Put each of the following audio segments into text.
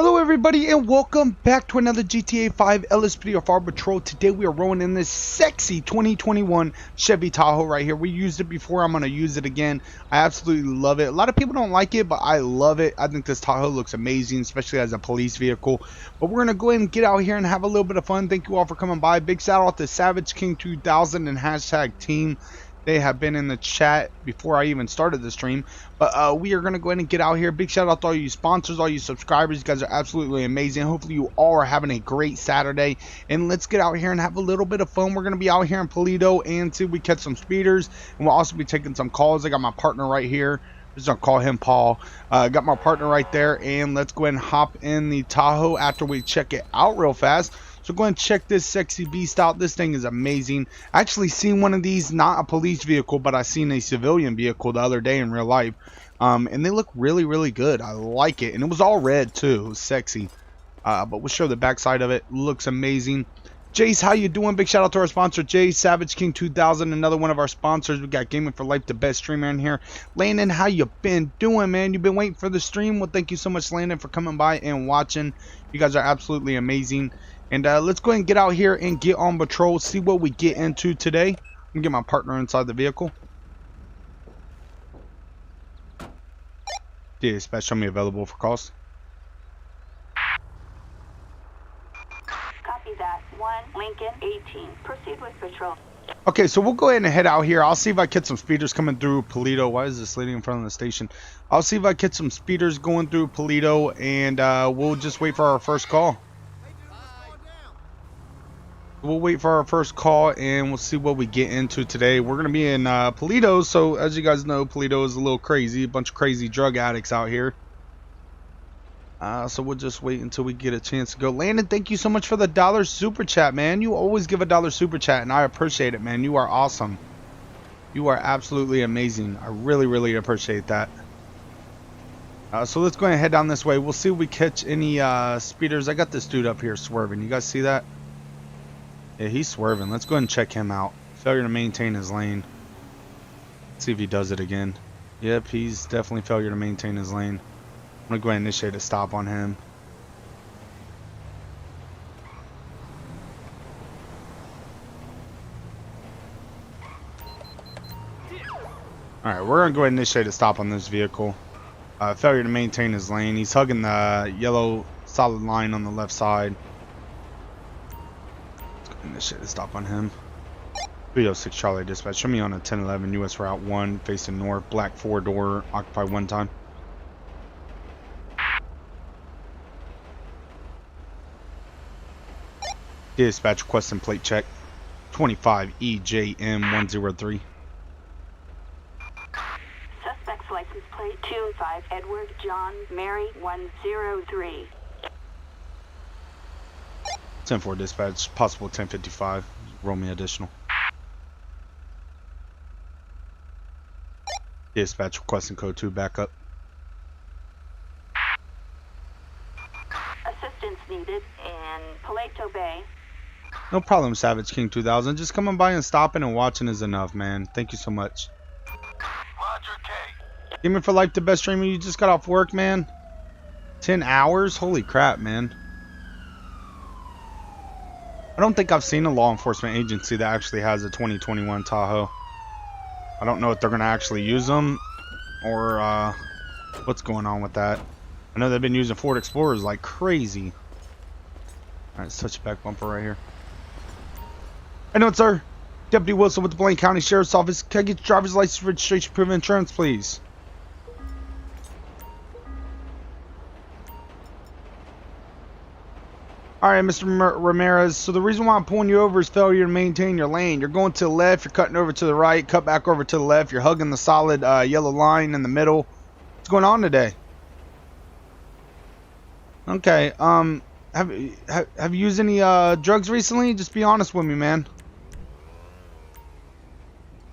Hello everybody and welcome back to another GTA 5 LSPDFR patrol. Today we are rolling in this sexy 2021 Chevy Tahoe right here. We used it before, I'm going to use it again. I absolutely love it. A lot of people don't like it, but I love it. I think this Tahoe looks amazing, especially as a police vehicle. But we're going to go ahead and get out here and have a little bit of fun. Thank you all for coming by. Big shout out to Savage King 2000 and hashtag team. They have been in the chat before I even started the stream. But we are going to go ahead and get out here. Big shout out to all you sponsors, all you subscribers. You guys are absolutely amazing. Hopefully you all are having a great Saturday. And let's get out here and have a little bit of fun. We're going to be out here in Paleto and see if we catch some speeders. And we'll also be taking some calls. I got my partner right here. I'm just going to call him Paul. Got my partner right there. And let's go ahead and hop in the Tahoe after we check it out real fast. So go ahead and check this sexy beast out. This thing is amazing. I actually seen one of these, not a police vehicle, but I seen a civilian vehicle the other day in real life. And they look really, really good. I like it. And it was all red too. It was sexy. But we'll show the backside of it. Looks amazing. Jace, how you doing? Big shout out to our sponsor, Jace, Savage King 2000, another one of our sponsors. We got Gaming for Life, the best streamer in here. Landon, how you been doing, man? You've been waiting for the stream? Well, thank you so much, Landon, for coming by and watching. You guys are absolutely amazing. And let's go ahead and get out here and get on patrol, see what we get into today. I'm going to get my partner inside the vehicle. Dispatch, show me available for calls. Copy that. 1 Lincoln 18. Proceed with patrol. Okay, so we'll go ahead and head out here. I'll see if I catch some speeders coming through Paleto. Why is this lady in front of the station? I'll see if I catch some speeders going through Paleto, and we'll just wait for our first call. We'll wait for our first call and we'll see what we get into today. We're going to be in Paleto, so as you guys know, Paleto is a little crazy. A bunch of crazy drug addicts out here. So we'll just wait until we get a chance to go. Landon, thank you so much for the $1 super chat, man. You always give a $1 super chat and I appreciate it, man. You are awesome. You are absolutely amazing. I really, really appreciate that. So let's go ahead and head down this way. We'll see if we catch any speeders. I got this dude up here swerving. You guys see that? Yeah, he's swerving. Let's go ahead and check him out. Failure to maintain his lane. Let's see if he does it again. Yep, he's definitely failure to maintain his lane. I'm going to go ahead and initiate a stop on him. Alright, we're going to go ahead and initiate a stop on this vehicle. Failure to maintain his lane. He's hugging the yellow solid line on the left side. Initiate a stop on him. 306 Charlie dispatch. Show me on a 1011 US Route 1 facing north. Black 4-door. Occupy 1 time. Dispatch requesting plate check. 25 EJM103. Suspect's license plate 25 Edward John Mary 103. 10-4 dispatch. Possible 1055. Roll me additional. Dispatch requesting code 2 backup. Assistance needed in Paleto Bay. No problem, Savage King 2000. Just coming by and stopping and watching is enough, man. Thank you so much. Roger K. Gaming for Life, the best streamer. You just got off work, man. 10 hours? Holy crap, man. I don't think I've seen a law enforcement agency that actually has a 2021 Tahoe. I don't know if they're going to actually use them or what's going on with that. I know they've been using Ford Explorers like crazy. Alright, let's touch the back bumper right here. I know it, sir. Deputy Wilson with the Blaine County Sheriff's Office. Can I get your driver's license, registration, proof of insurance, please? Alright, Mr. Ramirez, so the reason why I'm pulling you over is failure to maintain your lane. You're going to the left, you're cutting over to the right, cut back over to the left, you're hugging the solid yellow line in the middle. What's going on today? Okay, have you used any drugs recently? Just be honest with me, man.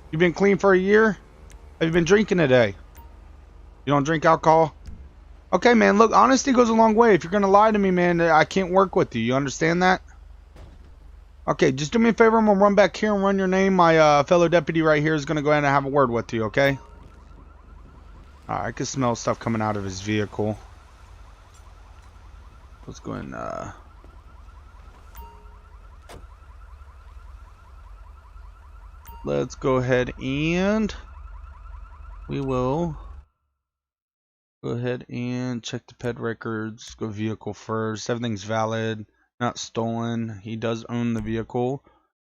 You been clean for a year? Have you been drinking today? You don't drink alcohol? Okay, man, look, honesty goes a long way. If you're going to lie to me, man, I can't work with you. You understand that? Okay, just do me a favor. I'm going to run back here and run your name. My fellow deputy right here is going to go ahead and have a word with you, okay? Alright, I can smell stuff coming out of his vehicle. Let's go and let's go ahead and we will go ahead and check the ped records. Go vehicle first. Everything's valid, not stolen. He does own the vehicle.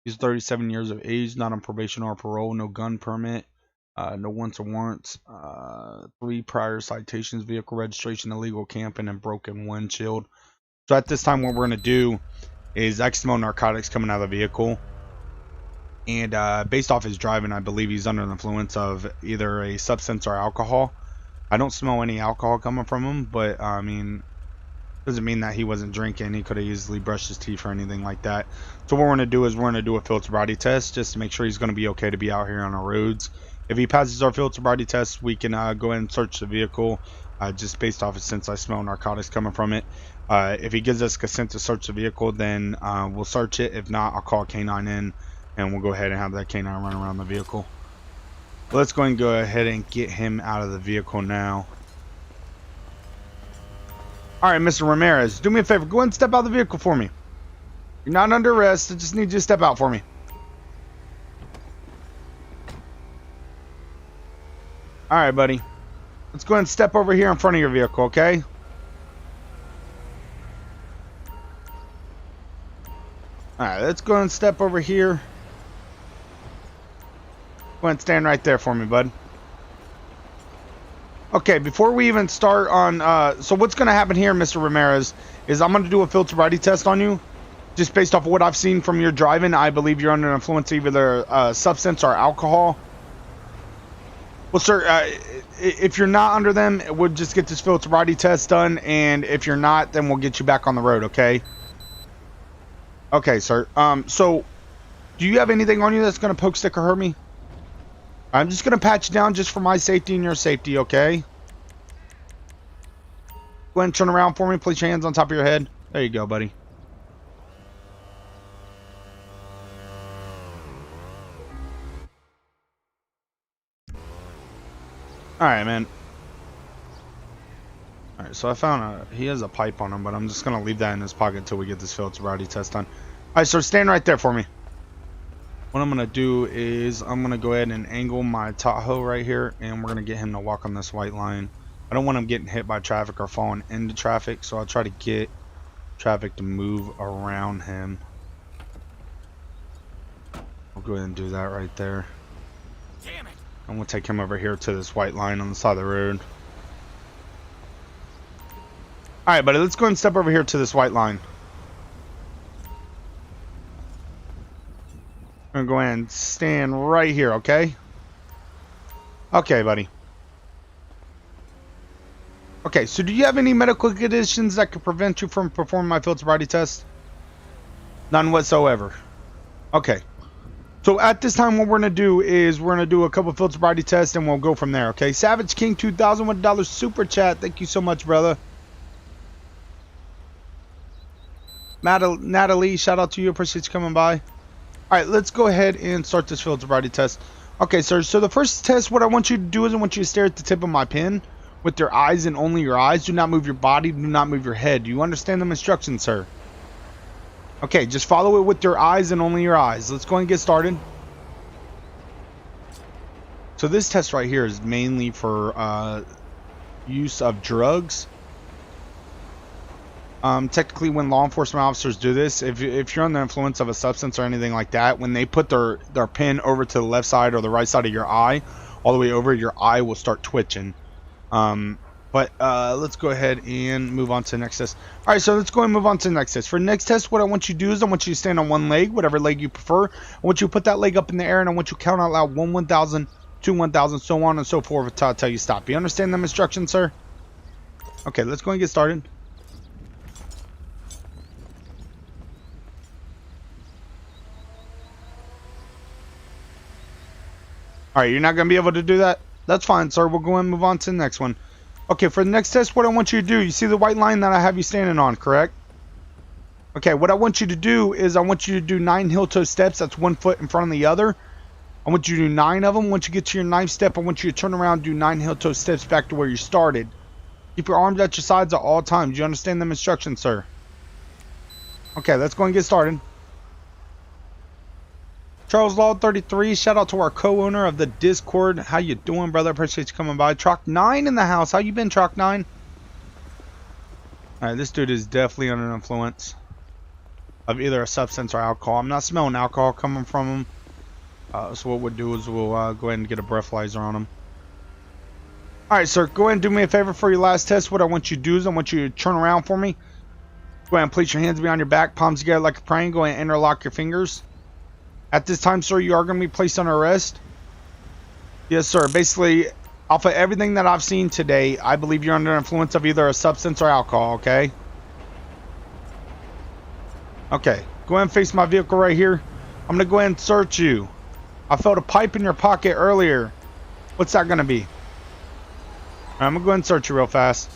He's 37 years of age, not on probation or parole, no gun permit, no wants or warrants, 3 prior citations, vehicle registration, illegal camping, and broken windshield. So at this time, what we're going to do is I can smell narcotics coming out of the vehicle. And based off his driving, I believe he's under the influence of either a substance or alcohol. I don't smell any alcohol coming from him, but I mean, doesn't mean that he wasn't drinking. He could have easily brushed his teeth or anything like that. So what we're going to do is we're going to do a filter body test just to make sure he's going to be okay to be out here on our roads. If he passes our filter body test, we can go ahead and search the vehicle just based off of, since I smell narcotics coming from it. If he gives us consent to search the vehicle, then we'll search it. If not, I'll call K9 in and we'll go ahead and have that K9 run around the vehicle. Let's go ahead and get him out of the vehicle now. Alright, Mr. Ramirez, do me a favor. Go ahead and step out of the vehicle for me. You're not under arrest. I just need you to step out for me. Alright, buddy. Let's go ahead and step over here in front of your vehicle, okay? Alright, let's go ahead and step over here. Go ahead and stand right there for me, bud. Okay, before we even start on, so what's going to happen here, Mr. Ramirez, is I'm going to do a filter body test on you. Just based off of what I've seen from your driving, I believe you're under influence of either substance or alcohol. Well, sir, if you're not under them, we'll just get this filter body test done, and if you're not, then we'll get you back on the road, okay? Okay, sir. So, do you have anything on you that's going to poke, stick, or hurt me? I'm just going to pat you down just for my safety and your safety, okay? Go ahead and turn around for me. Place your hands on top of your head. There you go, buddy. Alright, man. Alright, so I found he has a pipe on him, but I'm just going to leave that in his pocket until we get this filter body test done. Alright, sir, stand right there for me. What I'm going to do is I'm going to go ahead and angle my Tahoe right here, and we're going to get him to walk on this white line. I don't want him getting hit by traffic or falling into traffic, so I'll try to get traffic to move around him. I'll go ahead and do that right there. Damn it. I'm going to take him over here to this white line on the side of the road. Alright, buddy, let's go ahead and step over here to this white line. I'm going to go ahead and stand right here, okay? Okay, buddy. Okay, so do you have any medical conditions that could prevent you from performing my filter body test? None whatsoever. Okay. So at this time, what we're going to do is we're going to do a couple filter body tests and we'll go from there, okay? Savage King 2000 with $1 super chat. Thank you so much, brother. Natalie, shout out to you. Appreciate you coming by. Alright, let's go ahead and start this filter body test. Okay, sir, so the first test, what I want you to do is I want you to stare at the tip of my pen with your eyes and only your eyes. Do not move your body. Do not move your head. Do you understand the instructions, sir? Okay, just follow it with your eyes and only your eyes. Let's go and get started. So this test right here is mainly for use of drugs. Technically, when law enforcement officers do this, if you're under the influence of a substance or anything like that, when they put their pen over to the left side or the right side of your eye, all the way over, your eye will start twitching. But let's go ahead and move on to the next test. Alright, so let's go and move on to the next test. For the next test, what I want you to do is I want you to stand on one leg, whatever leg you prefer. I want you to put that leg up in the air, and I want you to count out loud 1, 1,000, 2, 1,000, so on and so forth until I tell you stop. You understand them instructions, sir? Okay, let's go and get started. Alright, you're not going to be able to do that? That's fine, sir. We'll go and move on to the next one. Okay, for the next test, what I want you to do, you see the white line that I have you standing on, correct? Okay, what I want you to do is I want you to do 9 heel-toe steps. That's 1 foot in front of the other. I want you to do 9 of them. Once you get to your 9th step, I want you to turn around and do 9 heel-toe steps back to where you started. Keep your arms at your sides at all times. Do you understand them instructions, sir? Okay, let's go and get started. Charles Law 33, shout out to our co-owner of the Discord. How you doing, brother? Appreciate you coming by. Troc 9 in the house. How you been, Troc 9? Alright, this dude is definitely under an influence of either a substance or alcohol. I'm not smelling alcohol coming from him. So what we'll do is we'll go ahead and get a breathalyzer on him. Alright, sir, go ahead and do me a favor for your last test. What I want you to do is I want you to turn around for me. Go ahead and place your hands behind your back, palms together like a praying. Go ahead and interlock your fingers. At this time, sir, you are going to be placed under arrest. Yes, sir. Basically, off of everything that I've seen today, I believe you're under influence of either a substance or alcohol, okay? Okay. Go ahead and face my vehicle right here. I'm going to go ahead and search you. I felt a pipe in your pocket earlier. What's that going to be? All right, I'm going to go ahead and search you real fast.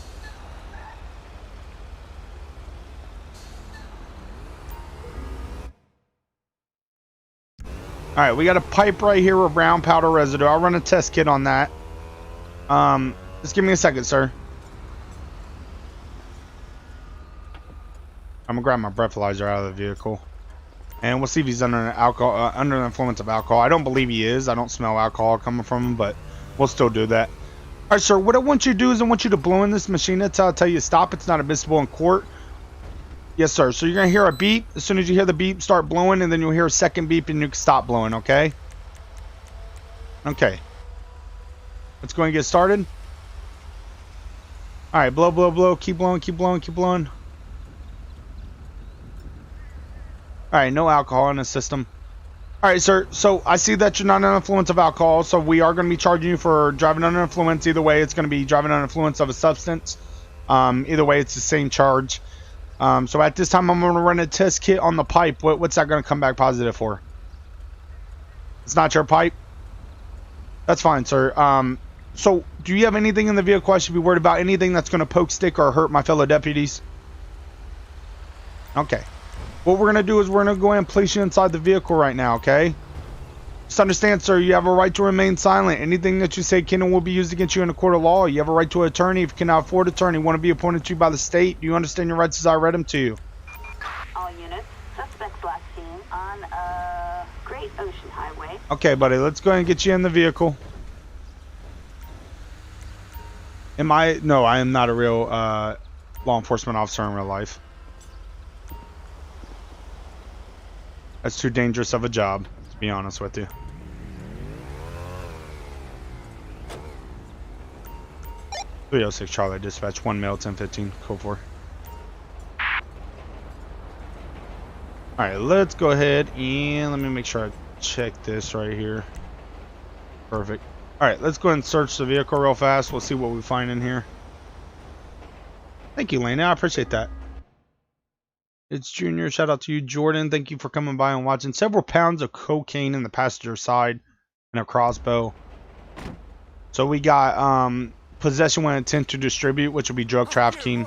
Alright, we got a pipe right here with brown powder residue. I'll run a test kit on that. Just give me a second, sir. I'm gonna grab my breathalyzer out of the vehicle. And we'll see if he's under the influence of alcohol. I don't believe he is. I don't smell alcohol coming from him, but we'll still do that. Alright, sir, what I want you to do is I want you to blow in this machine until I tell you to stop. It's not admissible in court. Yes, sir. So you're going to hear a beep. As soon as you hear the beep, start blowing, and then you'll hear a second beep, and you can stop blowing, okay? Okay. Let's go and get started. All right, blow, blow, blow. Keep blowing, keep blowing, keep blowing. All right, no alcohol in the system. All right, sir. So I see that you're not under influence of alcohol, so we are going to be charging you for driving under influence. Either way, it's going to be driving under influence of a substance. Either way, it's the same charge. So at this time, I'm going to run a test kit on the pipe. What's that going to come back positive for? It's not your pipe? That's fine, sir. So do you have anything in the vehicle I should be worried about? Anything that's going to poke, stick, or hurt my fellow deputies? Okay. What we're going to do is we're going to go ahead and place you inside the vehicle right now, okay? Just understand, sir, you have a right to remain silent. Anything that you say can and will be used against you in a court of law. You have a right to an attorney. If you cannot afford an attorney, want to be appointed to you by the state. Do you understand your rights as I read them to you? All units, suspects last seen on Great Ocean Highway. Okay, buddy, let's go ahead and get you in the vehicle. No, I am not a real law enforcement officer in real life. That's too dangerous of a job, to be honest with you. .306 Charlie dispatch 1 male 1015 code 4. Alright, let's go ahead and let me make sure I check this right here. Perfect. Alright, let's go ahead and search the vehicle real fast. We'll see what we find in here. Thank you, Lane. I appreciate that. It's Junior. Shout out to you, Jordan. Thank you for coming by and watching. Several pounds of cocaine in the passenger side and a crossbow. So we got possession with intent to distribute, which will be drug trafficking.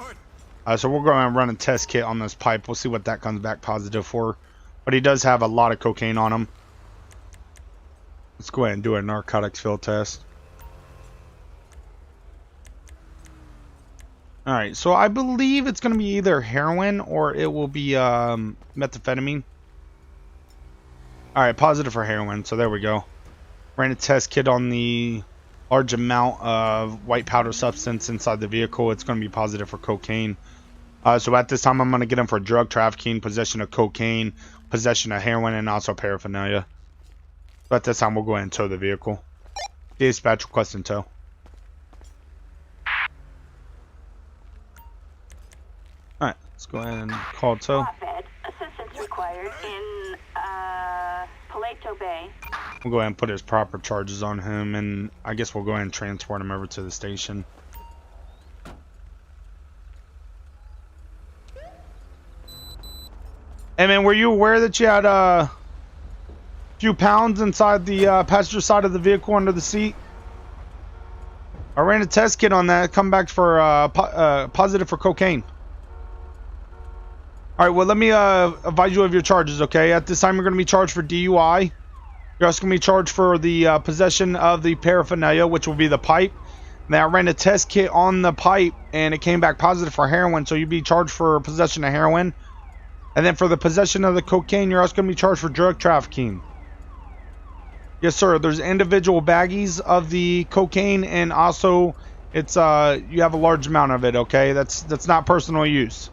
So we're going to run a test kit on this pipe. We'll see what that comes back positive for. But he does have a lot of cocaine on him. Let's go ahead and do a narcotics field test. Alright, so I believe it's going to be either heroin or it will be methamphetamine. Alright, positive for heroin, so there we go. Ran a test kit on the large amount of white powder substance inside the vehicle. It's going to be positive for cocaine. So at this time, I'm going to get him for drug trafficking, possession of cocaine, possession of heroin, and also paraphernalia. So at this time, we'll go ahead and tow the vehicle. Dispatch requesting tow. Alright, let's go ahead and call tow. Assistance required in Paleto Bay. We'll go ahead and put his proper charges on him, and I guess we'll go ahead and transport him over to the station. Hey man, were you aware that you had a few pounds inside the passenger side of the vehicle under the seat? I ran a test kit on that. Come back for positive for cocaine. Alright, well let me advise you of your charges, okay? At this time you're going to be charged for DUI. You're also going to be charged for the possession of the paraphernalia, which will be the pipe. Now I ran a test kit on the pipe and it came back positive for heroin, so you'd be charged for possession of heroin. And then for the possession of the cocaine, you're also going to be charged for drug trafficking. Yes, sir. There's individual baggies of the cocaine, and also it's you have a large amount of it. Okay, that's not personal use.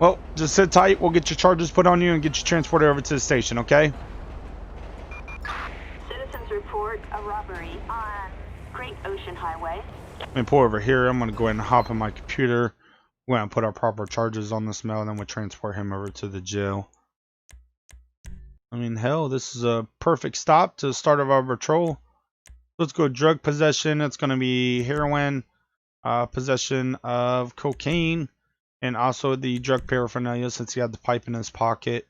Well, just sit tight. We'll get your charges put on you and get you transported over to the station. Okay. Citizens report a robbery on Great Ocean Highway. Let me pull over here. I'm going to go ahead and hop on my computer. We're going to put our proper charges on this male, and then we'll transport him over to the jail. I mean, hell, this is a perfect stop to start of our patrol. Let's go drug possession. It's going to be heroin, possession of cocaine, and also the drug paraphernalia since he had the pipe in his pocket.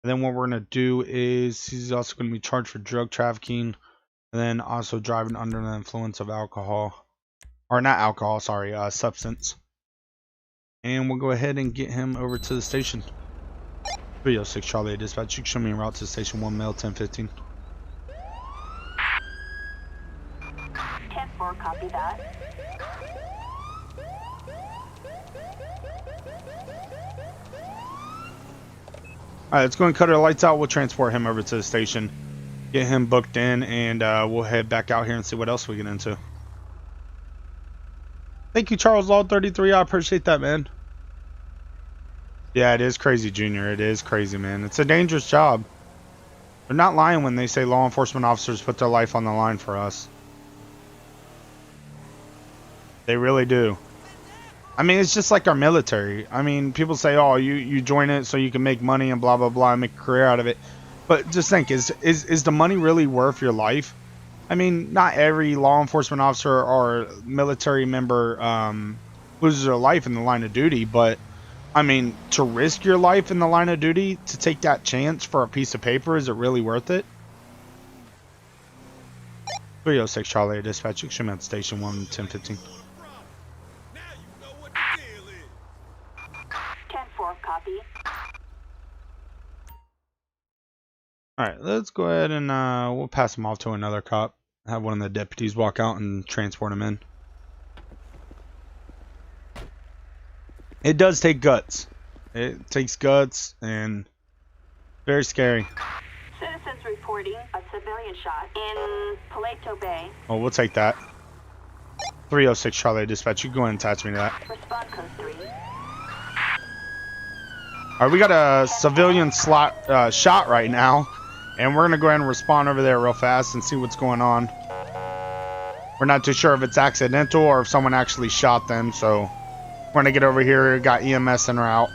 And then what we're going to do is he's also going to be charged for drug trafficking, and then also driving under the influence of alcohol. Or not alcohol, sorry, substance. And we'll go ahead and get him over to the station. 306 Charlie Dispatch, you can show me a route to station 1 mail 1015. 10-4, copy that. Alright, let's go and cut our lights out. We'll transport him over to the station. Get him booked in, and we'll head back out here and see what else we get into. Thank you, Charles Law 33. I appreciate that, man. Yeah, it is crazy, Junior. It is crazy, man. It's a dangerous job. They're not lying when they say law enforcement officers put their life on the line for us. They really do. I mean, it's just like our military. I mean, people say, oh, you join it so you can make money and blah, blah, blah, and make a career out of it. But just think, is the money really worth your life? I mean, not every law enforcement officer or military member loses their life in the line of duty, but I mean, to risk your life in the line of duty to take that chance for a piece of paper, is it really worth it? 306 Charlie Dispatch, you can show me at station 1 1015. 10-4, copy. Alright, let's go ahead and we'll pass him off to another cop. Have one of the deputies walk out and transport him in. It does take guts. It takes guts and very scary. Citizens reporting a civilian shot in Paleto Bay. Oh, we'll take that. 306 Charlie Dispatch, you go ahead and attach me to that. Respond code 3. Alright, we got a civilian shot right now. And we're going to go ahead and respond over there real fast and see what's going on. We're not too sure if it's accidental or if someone actually shot them, so we're going to get over here. Got EMS en route.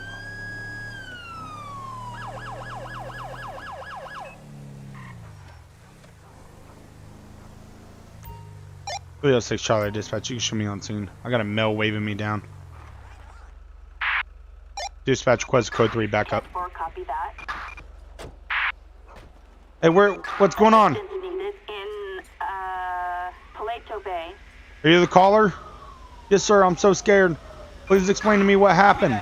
.306 Charlie Dispatch, you can show me on scene. I got a male waving me down. Dispatch request code 3 backup. 4, copy that. Hey, what's going on? Assistance needed in Paleto Bay. Are you the caller? Yes, sir. I'm so scared. Please explain to me what happened.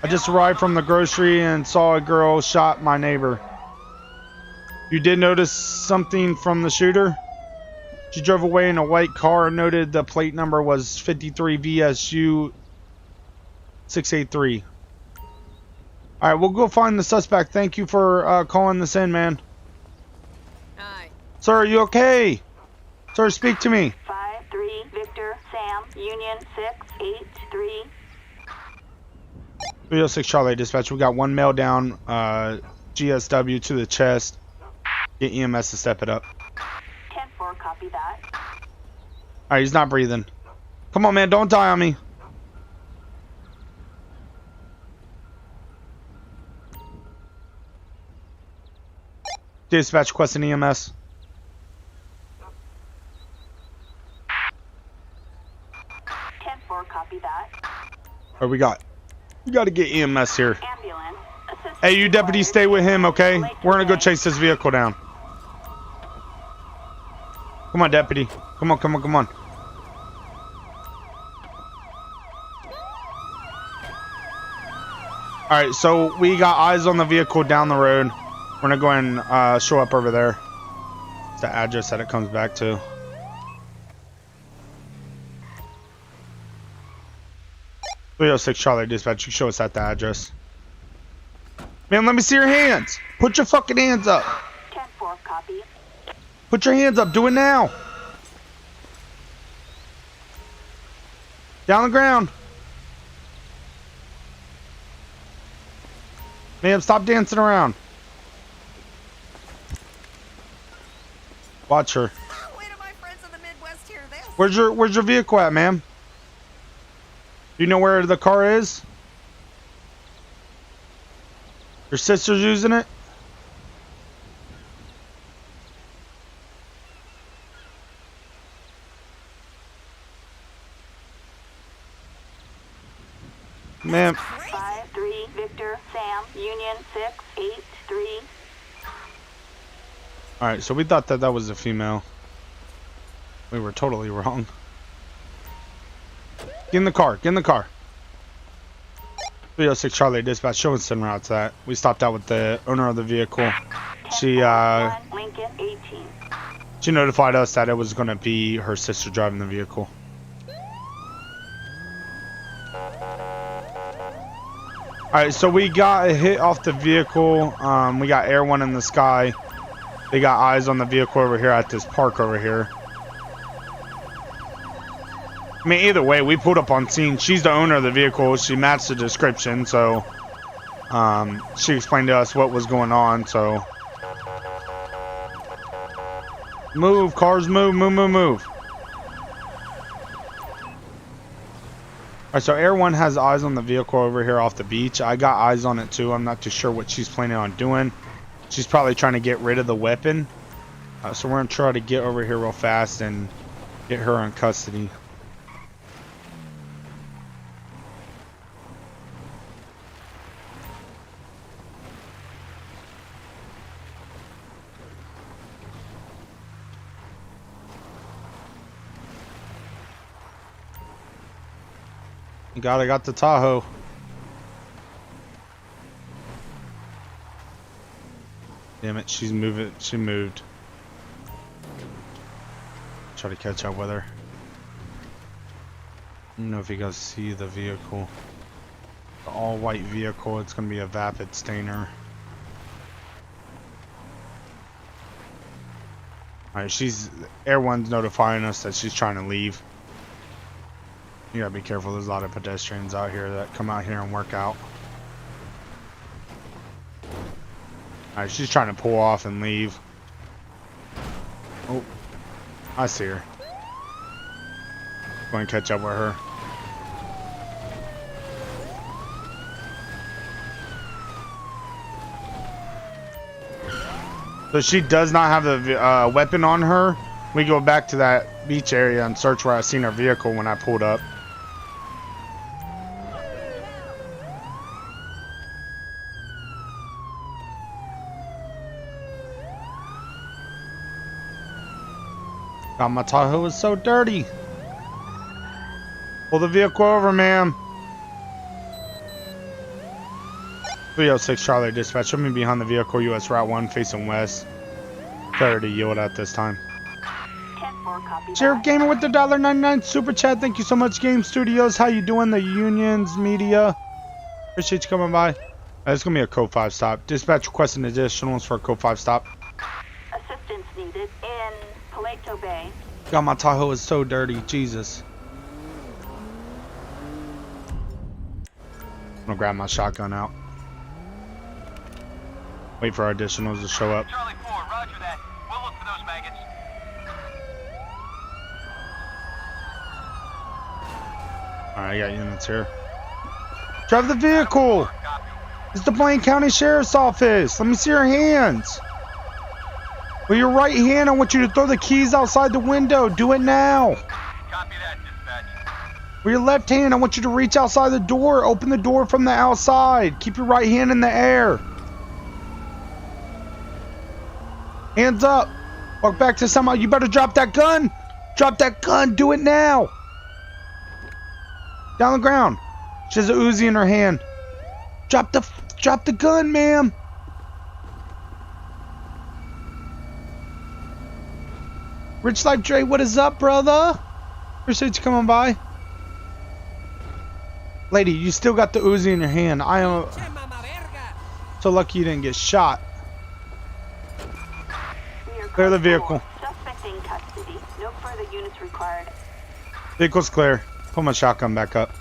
I just arrived from the grocery and saw a girl shot my neighbor. You did notice something from the shooter? She drove away in a white car and noted the plate number was 53 VSU 683. Alright, we'll go find the suspect. Thank you for calling this in, man. Hi. Sir, are you okay? Sir, speak to me. 5-3 Victor Sam Union 683. 306 Charlie Dispatch. We got one male down. GSW to the chest. Get EMS to step it up. 10-4, copy that. Alright, he's not breathing. Come on, man. Don't die on me. Dispatch requesting EMS. 10-4, copy that. What we got? We got to get EMS here. Ambulance. Assistance Hey, you deputies, stay with him, okay? We're gonna go chase this vehicle down. Come on, deputy. Come on, come on, come on. Alright, so we got eyes on the vehicle down the road. We're gonna go and show up over there. It's the address that it comes back to. 306 Charlie dispatch. You show us at the address. Man, let me see your hands. Put your fucking hands up. 10-4, copy. Put your hands up. Do it now. Down the ground. Ma'am, stop dancing around. Watch her. Wait till my friends in the Midwest hear this. Where's your vehicle at, ma'am? Do you know where the car is? Your sister's using it? Ma'am. 5-3, Victor, Sam, Union 6-8-3. Alright, so we thought that was a female. We were totally wrong. Get in the car. Get in the car. 306 Charlie dispatch. Show us en route to that. We stopped out with the owner of the vehicle. She Lincoln 18. She notified us that it was going to be her sister driving the vehicle. Alright, so we got a hit off the vehicle. We got Air 1 in the sky. They got eyes on the vehicle over here at this park over here. I mean, either way, we pulled up on scene. She's the owner of the vehicle. She matched the description, so she explained to us what was going on, so move, cars, move, move, move, move. Alright, so Air 1 has eyes on the vehicle over here off the beach. I got eyes on it too. I'm not too sure what she's planning on doing. She's probably trying to get rid of the weapon. So we're going to try to get over here real fast and get her in custody. God, I got the Tahoe. Damn it, she's moving. She moved. Try to catch up with her. I don't know if you guys see the vehicle. The all-white vehicle. It's gonna be a vapid stainer. Alright, she's Air 1's notifying us that she's trying to leave. You gotta be careful, there's a lot of pedestrians out here that come out here and work out. Alright, she's trying to pull off and leave. Oh, I see her. Going to catch up with her. So she does not have the weapon on her. We go back to that beach area and search where I seen her vehicle when I pulled up. God, my Tahoe is so dirty. Pull the vehicle over, ma'am. 306 Charlie dispatch. Show me behind the vehicle, US Route 1 facing west. Clarity yield at this time. 10-4, copy. Sheriff Gamer with the $1.99 super chat. Thank you so much, Game Studios. How you doing? The unions, media. Appreciate you coming by. It's gonna be a code 5 stop. Dispatch requesting additionals for a code 5 stop. Assistance needed in Paleto Bay. God, my Tahoe is so dirty. Jesus. I'm gonna grab my shotgun out. Wait for our additionals to show up. Charlie 4, roger that. We'll look for those maggots. Alright, I got units here. Drive the vehicle! Copy. It's the Blaine County Sheriff's Office. Let me see your hands. With your right hand, I want you to throw the keys outside the window. Do it now. Copy that, dispatch. With your left hand, I want you to reach outside the door. Open the door from the outside. Keep your right hand in the air. Hands up. Walk back to somebody. You better drop that gun. Drop that gun. Do it now. Down the ground. She has a Uzi in her hand. Drop the gun, ma'am. Rich Life Dre, what is up, brother? Appreciate you coming by. Lady, you still got the Uzi in your hand. I am so lucky you didn't get shot. We are Clear the code vehicle. 4. Suspect in custody. No further units required. Vehicle's clear. Pull my shotgun back up.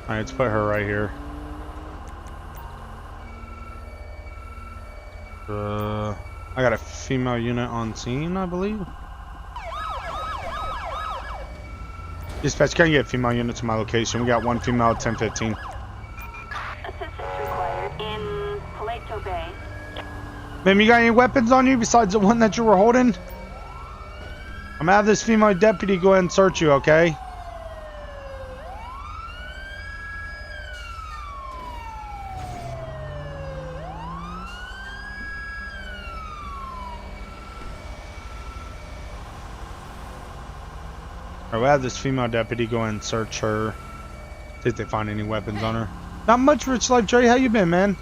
Alright, let's put her right here. I got a female unit on scene, I believe. Dispatch, can I get a female unit to my location? We got one female at 1015. Assistance required in Paleto Bay. Ma'am, you got any weapons on you besides the one that you were holding? I'm gonna have this female deputy go ahead and search you, okay? Alright, we'll have this female deputy go and search her. See if they find any weapons on her. Not much, Rich Life Jerry. How you been, man?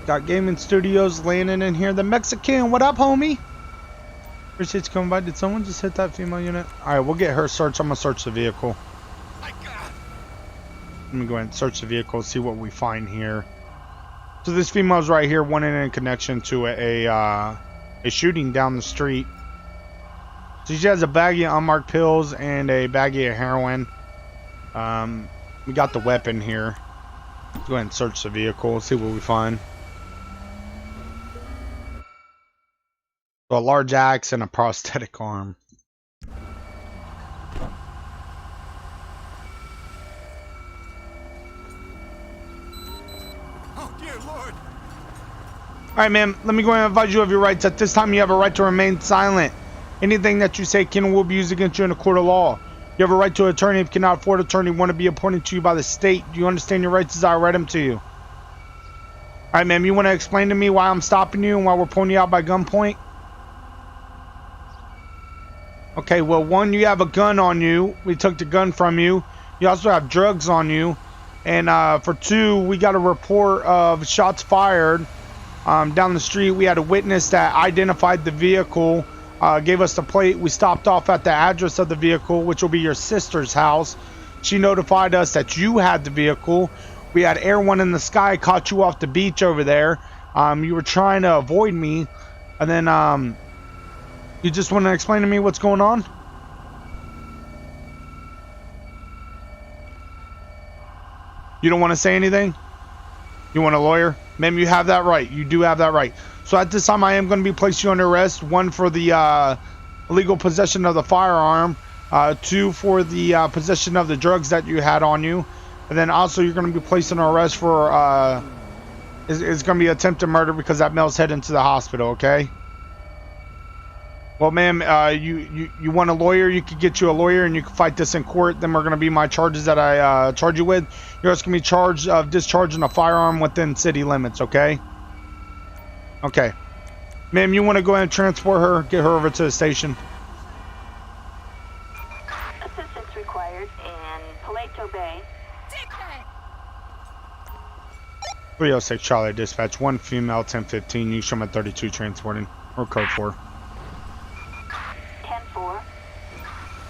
Got gaming studios landing in here. The Mexican, what up, homie? Appreciate you coming by. Did someone just hit that female unit? Alright, we'll get her searched. I'm gonna search the vehicle. Let me go ahead and search the vehicle, see what we find here. So this female's right here, wanted in connection to a shooting down the street. So she has a baggie of unmarked pills and a baggie of heroin. We got the weapon here. Let's go ahead and search the vehicle, see what we find. So a large axe and a prosthetic arm. Oh, dear Lord. Alright, ma'am, let me go ahead and advise you of your rights. At this time, you have a right to remain silent. Anything that you say can and will be used against you in a court of law. You have a right to an attorney. If you cannot afford an attorney, want to be appointed to you by the state. Do you understand your rights as I read them to you? Alright, ma'am, you want to explain to me why I'm stopping you and why we're pulling you out by gunpoint? Okay, well, one, you have a gun on you. We took the gun from you. You also have drugs on you. And for two, we got a report of shots fired down the street. We had a witness that identified the vehicle. Gave us the plate. We stopped off at the address of the vehicle, which will be your sister's house. She notified us that you had the vehicle. We had Air One in the sky, caught you off the beach over there. You were trying to avoid me, and then you just want to explain to me what's going on? You don't want to say anything? You want a lawyer? Ma'am, you have that right. You do have that right. So at this time, I am going to be placing you under arrest. One, for the illegal possession of the firearm. Two, for the possession of the drugs that you had on you. And then also, you're going to be placed under arrest for... it's going to be attempted murder because that male's heading to the hospital, okay? Well, ma'am, you want a lawyer? You could get you a lawyer and you can fight this in court. Then we're going to be my charges that I charge you with. You're just going to be charged of discharging a firearm within city limits, okay? Okay. Ma'am, you want to go ahead and transport her? Get her over to the station. Assistance required in Paleto Bay. 306 Charlie dispatch. One female, 1015. You show them at 32 transporting. Or code 4. 10-4.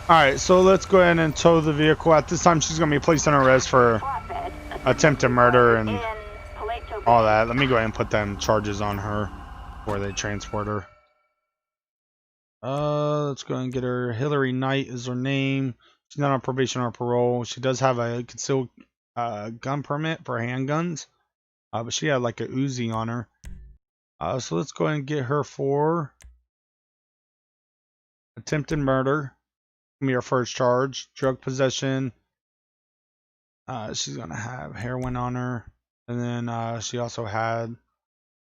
Alright, so let's go ahead and tow the vehicle. At this time, she's going to be placed under arrest for Flatbed. attempted murder and In Paleto Bay. all that. Let me go ahead and put them charges on her before they transport her. Let's go ahead and get her. Hillary Knight is her name. She's not on probation or parole. She does have a concealed gun permit for handguns. But she had like a Uzi on her. So let's go ahead and get her for attempted murder. Gonna be her first charge. Drug possession. She's gonna have heroin on her. And then she also had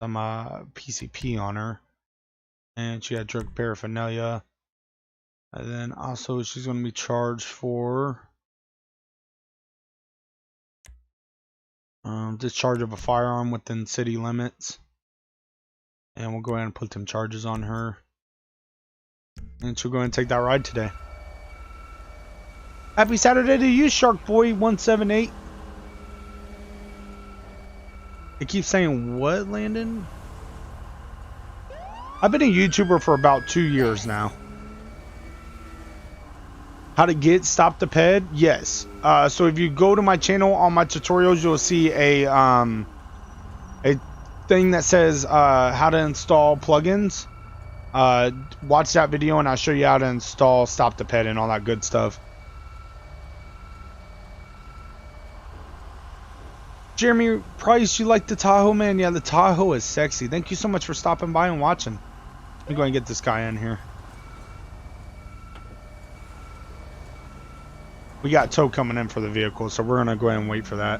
some PCP on her. And she had drug paraphernalia. And then also she's going to be charged for discharge of a firearm within city limits. And we'll go ahead and put them charges on her. And she'll go and take that ride today. Happy Saturday to you, Shark Boy 178. It keeps saying what, Landon? I've been a YouTuber for about 2 years now. How to get Stop the Ped? Yes. So if you go to my channel on my tutorials, you'll see a thing that says how to install plugins. Watch that video and I'll show you how to install Stop the Ped and all that good stuff. Jeremy Price, you like the Tahoe, man? Yeah, the Tahoe is sexy. Thank you so much for stopping by and watching. Let me go and get this guy in here. We got tow coming in for the vehicle, so we're going to go ahead and wait for that.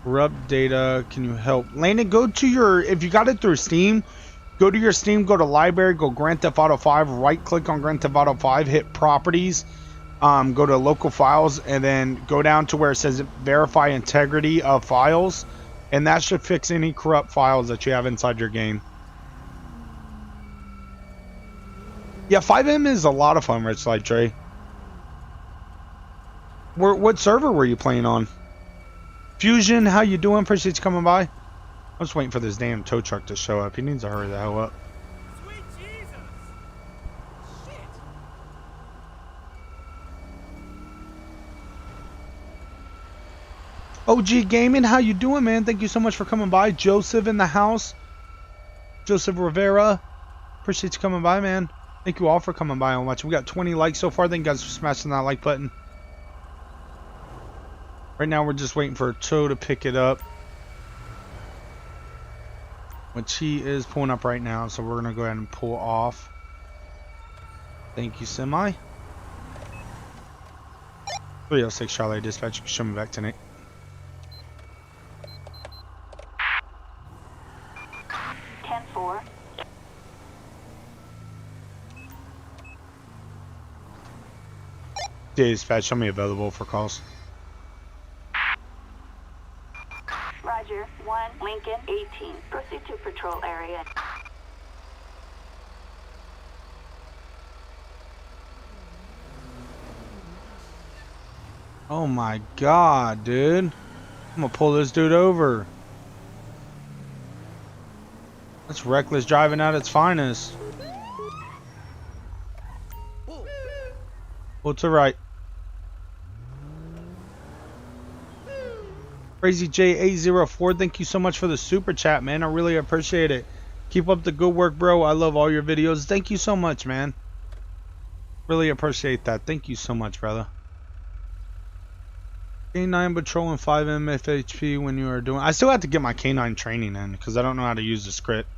Corrupt data, can you help? Landon, go to your, if you got it through Steam, go to your Steam, go to library, go Grand Theft Auto 5, right click on Grand Theft Auto 5, hit properties, go to local files, and then go down to where it says verify integrity of files, and that should fix any corrupt files that you have inside your game. Yeah, 5M is a lot of fun, Rich Light Trey. What server were you playing on? Fusion, how you doing? Appreciate you coming by. I'm just waiting for this damn tow truck to show up. He needs to hurry the hell up. Sweet Jesus! Shit! OG Gaming, how you doing, man? Thank you so much for coming by. Joseph in the house. Joseph Rivera. Appreciate you coming by, man. Thank you all for coming by and watching. We got 20 likes so far. Thank you guys for smashing that like button. Right now, we're just waiting for Toe to pick it up, which he is pulling up right now. So we're going to go ahead and pull off. Thank you, Semi. 306 Charlie Dispatch. You can show me back tonight. Dispatch, show me available for calls. Roger, 1 Lincoln 18. Proceed to patrol area. Oh my god, dude. I'm gonna pull this dude over. That's reckless driving at its finest. Pull to right. Crazy J804, thank you so much for the super chat, man. I really appreciate it. Keep up the good work, bro. I love all your videos. Thank you so much, man. Really appreciate that. Thank you so much, brother. K9 patrol and 5M FHP when you are doing... I still have to get my K9 training in because I don't know how to use the script.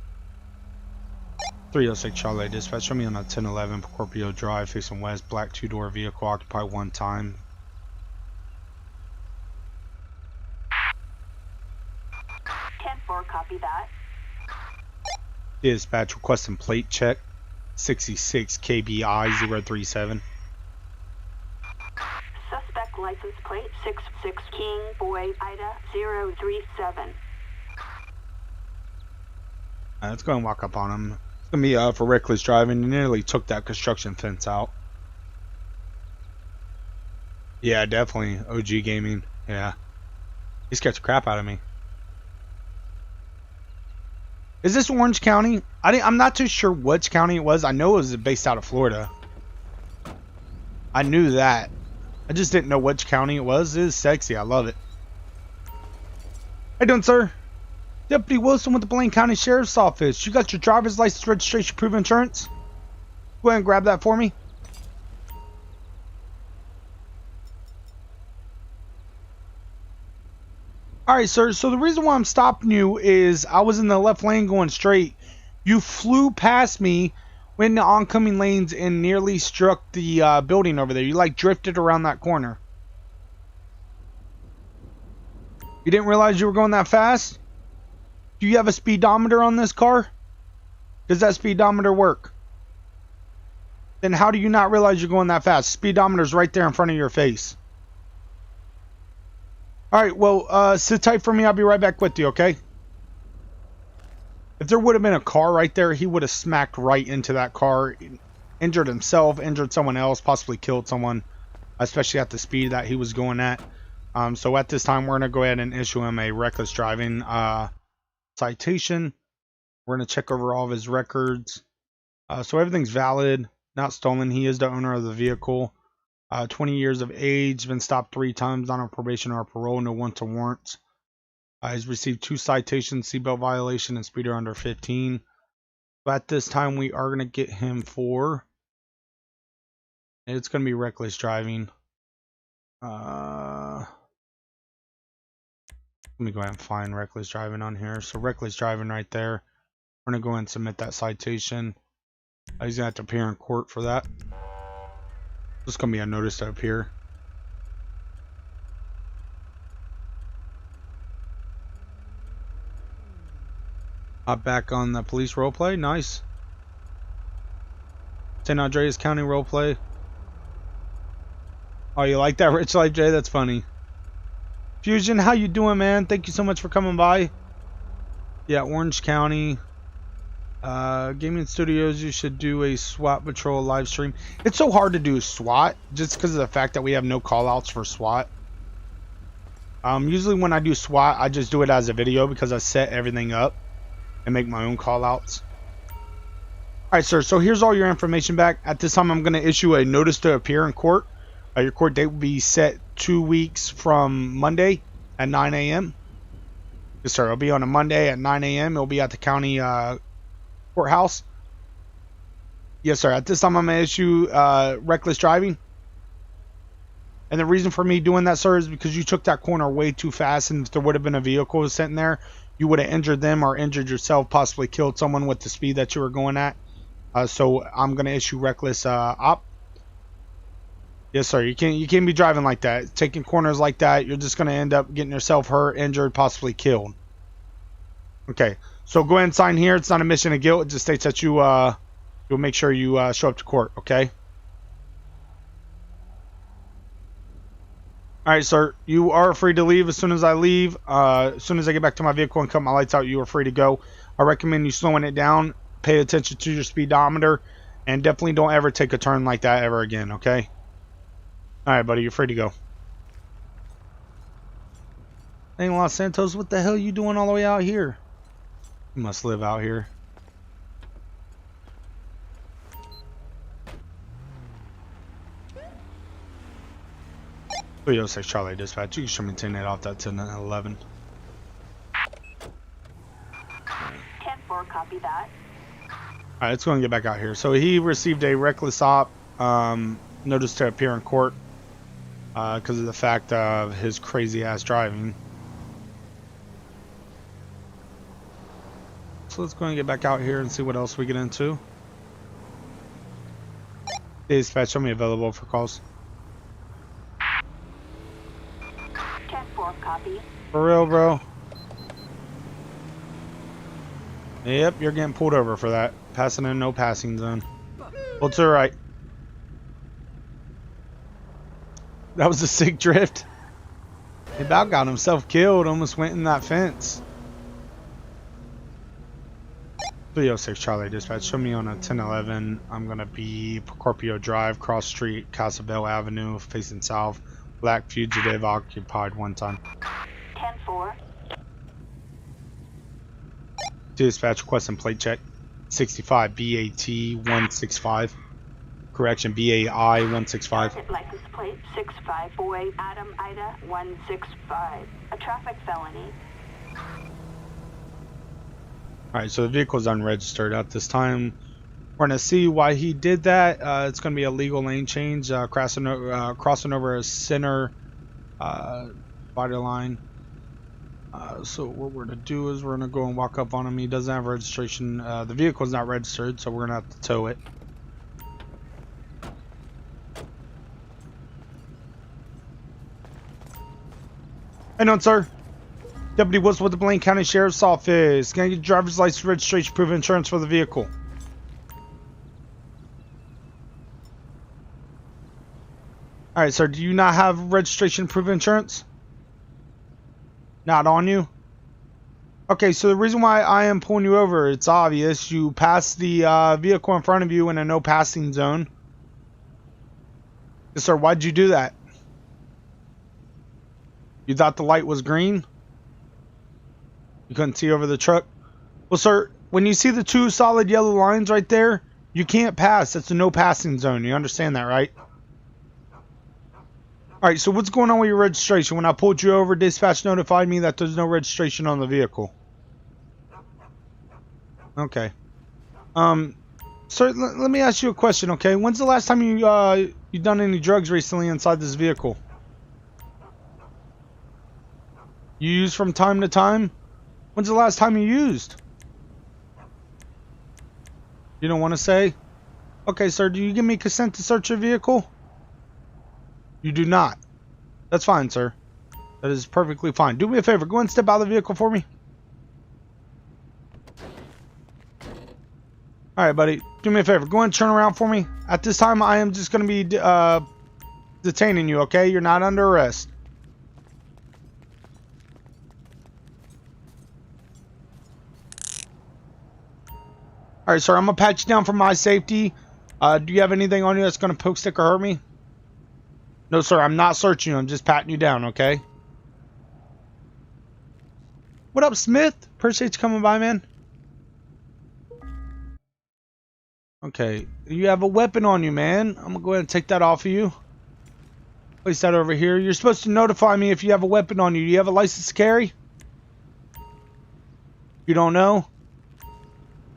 306 Charlie Dispatch. Show me on a 1011 Scorpio Drive facing west. Black 2-door vehicle occupied one time. Copy that. Dispatch requesting plate check 66 KBI 037. Suspect license plate 66 King Boy Ida 037. Let's go and walk up on him. It's gonna be for reckless driving. He nearly took that construction fence out. Yeah, definitely OG Gaming. Yeah, he scared the crap out of me. Is this Orange County? I'm not too sure which county it was. I know it was based out of Florida. I knew that. I just didn't know which county it was. It is sexy. I love it. How you doing, sir? Deputy Wilson with the Blaine County Sheriff's Office. You got your driver's license, registration, proof of insurance? Go ahead and grab that for me. Alright, sir, so the reason why I'm stopping you is I was in the left lane going straight. You flew past me, went in the oncoming lanes, and nearly struck the building over there. You, like, drifted around that corner. You didn't realize you were going that fast? Do you have a speedometer on this car? Does that speedometer work? Then how do you not realize you're going that fast? Speedometer's right there in front of your face. Alright, well, sit tight for me. I'll be right back with you, okay? If there would have been a car right there, he would have smacked right into that car, injured himself, injured someone else, possibly killed someone, especially at the speed that he was going at. So at this time, we're going to go ahead and issue him a reckless driving citation. We're going to check over all of his records. So everything's valid, not stolen. He is the owner of the vehicle. 20 years of age, been stopped 3 times on a probation or parole, no warrants or warrants. He's received 2 citations, seatbelt violation and speeder under 15. But at this time, we are going to get him for... It's going to be reckless driving. Let me go ahead and find reckless driving on here. So reckless driving right there. We're going to go ahead and submit that citation. He's going to have to appear in court for that. This is going to be a notice to appear. Back on the police roleplay. Nice. San Andreas County roleplay. Oh, you like that, Rich Life J? That's funny. Fusion, how you doing, man? Thank you so much for coming by. Yeah, Orange County. Gaming Studios, you should do a SWAT patrol live stream. It's so hard to do SWAT just because of the fact that we have no callouts for SWAT. Usually when I do SWAT, I just do it as a video because I set everything up and make my own callouts. Alright, sir, so here's all your information back. At this time, I'm going to issue a notice to appear in court. Your court date will be set 2 weeks from Monday at 9 a.m. Yes, sir. It'll be on a Monday at 9 a.m. It'll be at the county courthouse. Yes, sir. At this time, I'm going to issue reckless driving. And the reason for me doing that, sir, is because you took that corner way too fast. And if there would have been a vehicle sitting there, you would have injured them or injured yourself, possibly killed someone with the speed that you were going at. So I'm going to issue reckless op. Yes, sir. You can't be driving like that. Taking corners like that, you're just going to end up getting yourself hurt, injured, possibly killed. Okay. So go ahead and sign here. It's not a mission of guilt. It just states that you'll make sure you show up to court, okay? Alright, sir. You are free to leave as soon as I leave. As soon as I get back to my vehicle and cut my lights out, you are free to go. I recommend you slowing it down. Pay attention to your speedometer. And definitely don't ever take a turn like that ever again, okay? Alright, buddy. You're free to go. Dang, Los Santos, what the hell are you doing all the way out here? You must live out here. Yo, 6 Charlie Dispatch. You can show me 10-8 off that 10-11. 10-4, copy that. Alright, let's go and get back out here. So he received a reckless op notice to appear in court because of the fact of his crazy ass driving. So let's go and get back out here and see what else we get into. Dispatch, show me available for calls. 10-4, copy. For real, bro? Yep, you're getting pulled over for that. Passing in no passing zone. Well, it's alright. That was a sick drift. He about got himself killed. Almost went in that fence. 306 Charlie Dispatch. Show me on a 1011. I'm going to be Scorpio Drive, cross street, Casabel Avenue, facing south. Black fugitive occupied one time. 10-4. Dispatch requesting plate check. 65 BAT 165. Correction, BAI 165. Target license plate 654 Adam Ida 165. A traffic felony. Alright, so the vehicle is unregistered at this time. We're going to see why he did that. It's going to be a legal lane change, crossing over a center divider line. So what we're going to do is we're going to go and walk up on him. He doesn't have registration. The vehicle is not registered, so we're going to have to tow it. Hang on, sir. Deputy Woods with the Blaine County Sheriff's Office. Can I get driver's license, registration, proof of insurance for the vehicle? Alright, sir. Do you not have registration, proof of insurance? Not on you? Okay, so the reason why I am pulling you over, it's obvious. You passed the vehicle in front of you in a no passing zone. Yes, sir. Why'd you do that? You thought the light was green? You couldn't see over the truck? Well, sir, when you see the two solid yellow lines right there, you can't pass. That's a no passing zone. You understand that, right? Alright, so what's going on with your registration? When I pulled you over, dispatch notified me that there's no registration on the vehicle. Okay. Sir, let me ask you a question, okay? When's the last time you done any drugs recently inside this vehicle? You use from time to time? When's the last time you used? You don't want to say? Okay, sir, do you give me consent to search your vehicle? You do not. That's fine, sir. That is perfectly fine. Do me a favor. Go and step out of the vehicle for me. Alright, buddy. Do me a favor. Go and turn around for me. At this time, I am just going to be detaining you, okay? You're not under arrest. Alright, sir. I'm going to pat you down for my safety. Do you have anything on you that's going to poke, stick, or hurt me? No, sir. I'm not searching you. I'm just patting you down, okay? What up, Smith? Appreciate you coming by, man. Okay. You have a weapon on you, man. I'm going to go ahead and take that off of you. Place that over here. You're supposed to notify me if you have a weapon on you. Do you have a license to carry? You don't know?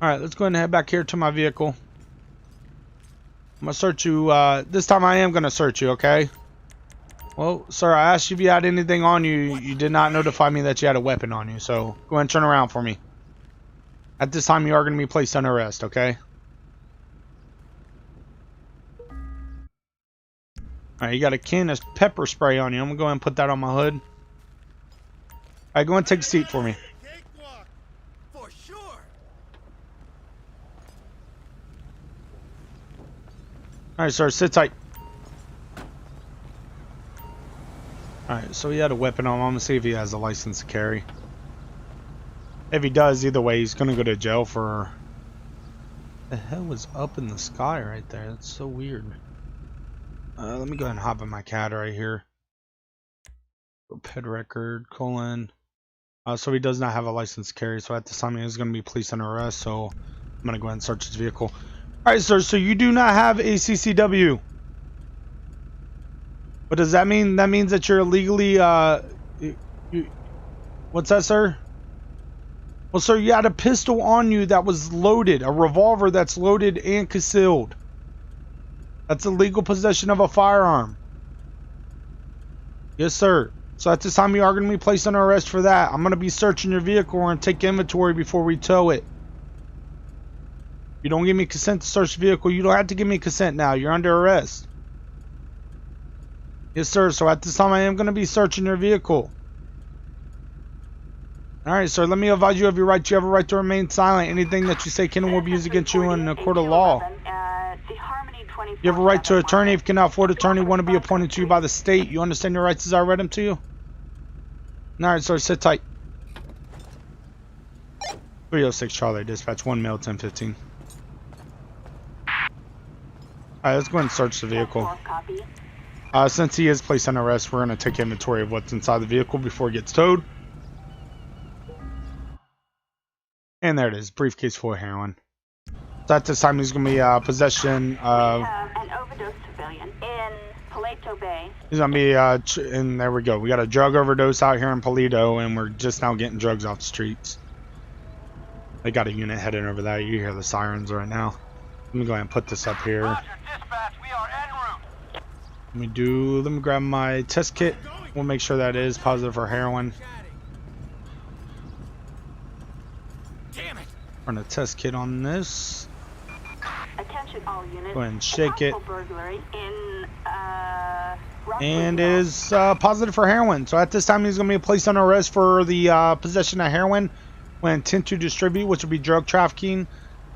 Alright, let's go ahead and head back here to my vehicle. I'm going to search you. This time I am going to search you, okay? Well, sir, I asked you if you had anything on you. You did not notify me that you had a weapon on you. So, go ahead and turn around for me. At this time, you are going to be placed under arrest, okay? Alright, you got a can of pepper spray on you. I'm going to go ahead and put that on my hood. Alright, go ahead and take a seat for me. Cakewalk, for sure. Alright, sir, sit tight. Alright, so he had a weapon on him. I'm going to see if he has a license to carry. If he does, either way, he's going to go to jail for... The hell was up in the sky right there? That's so weird. Let me go ahead and hop in my CAD right here. Ped record, colon. So he does not have a license to carry, so at this time he is going to be placed under arrest, so I'm going to go ahead and search his vehicle. Alright, sir, so you do not have a CCW. What does that mean? That means that you're illegally, what's that, sir? Well, sir, you had a pistol on you that was loaded, a revolver that's loaded and concealed. That's illegal possession of a firearm. Yes, sir. So at this time, you are going to be placed under arrest for that. I'm going to be searching your vehicle and take inventory before we tow it. You don't give me consent to search the vehicle. You don't have to give me consent now. You're under arrest. Yes, sir. So at this time, I am going to be searching your vehicle. Alright, sir. Let me advise you of your rights. You have a right to remain silent. Anything that you say can and will be used against you in a court of law. You have a right to an attorney. If you cannot afford an attorney, want to be appointed to you by the state. You understand your rights as I read them to you? Alright, sir. Sit tight. 306 Charlie. Dispatch 1 male 1015. Alright, let's go ahead and search the vehicle. Since he is placed under arrest, we're going to take inventory of what's inside the vehicle before it gets towed. And there it is. Briefcase full of heroin. So at this time, he's going to be possession of... We have an overdose civilian in Paleto Bay. He's going to be... and there we go. We got a drug overdose out here in Paleto, and we're just now getting drugs off the streets. They got a unit heading over there. You hear the sirens right now. Let me go ahead and put this up here. Roger, dispatch, we are en route. Let me grab my test kit. We'll make sure that is positive for heroin. Damn it. Run a test kit on this. Attention all units. Go ahead and shake it. Burglary in, And is positive for heroin. So at this time, he's going to be placed under arrest for the possession of heroin when intent to distribute, which would be drug trafficking.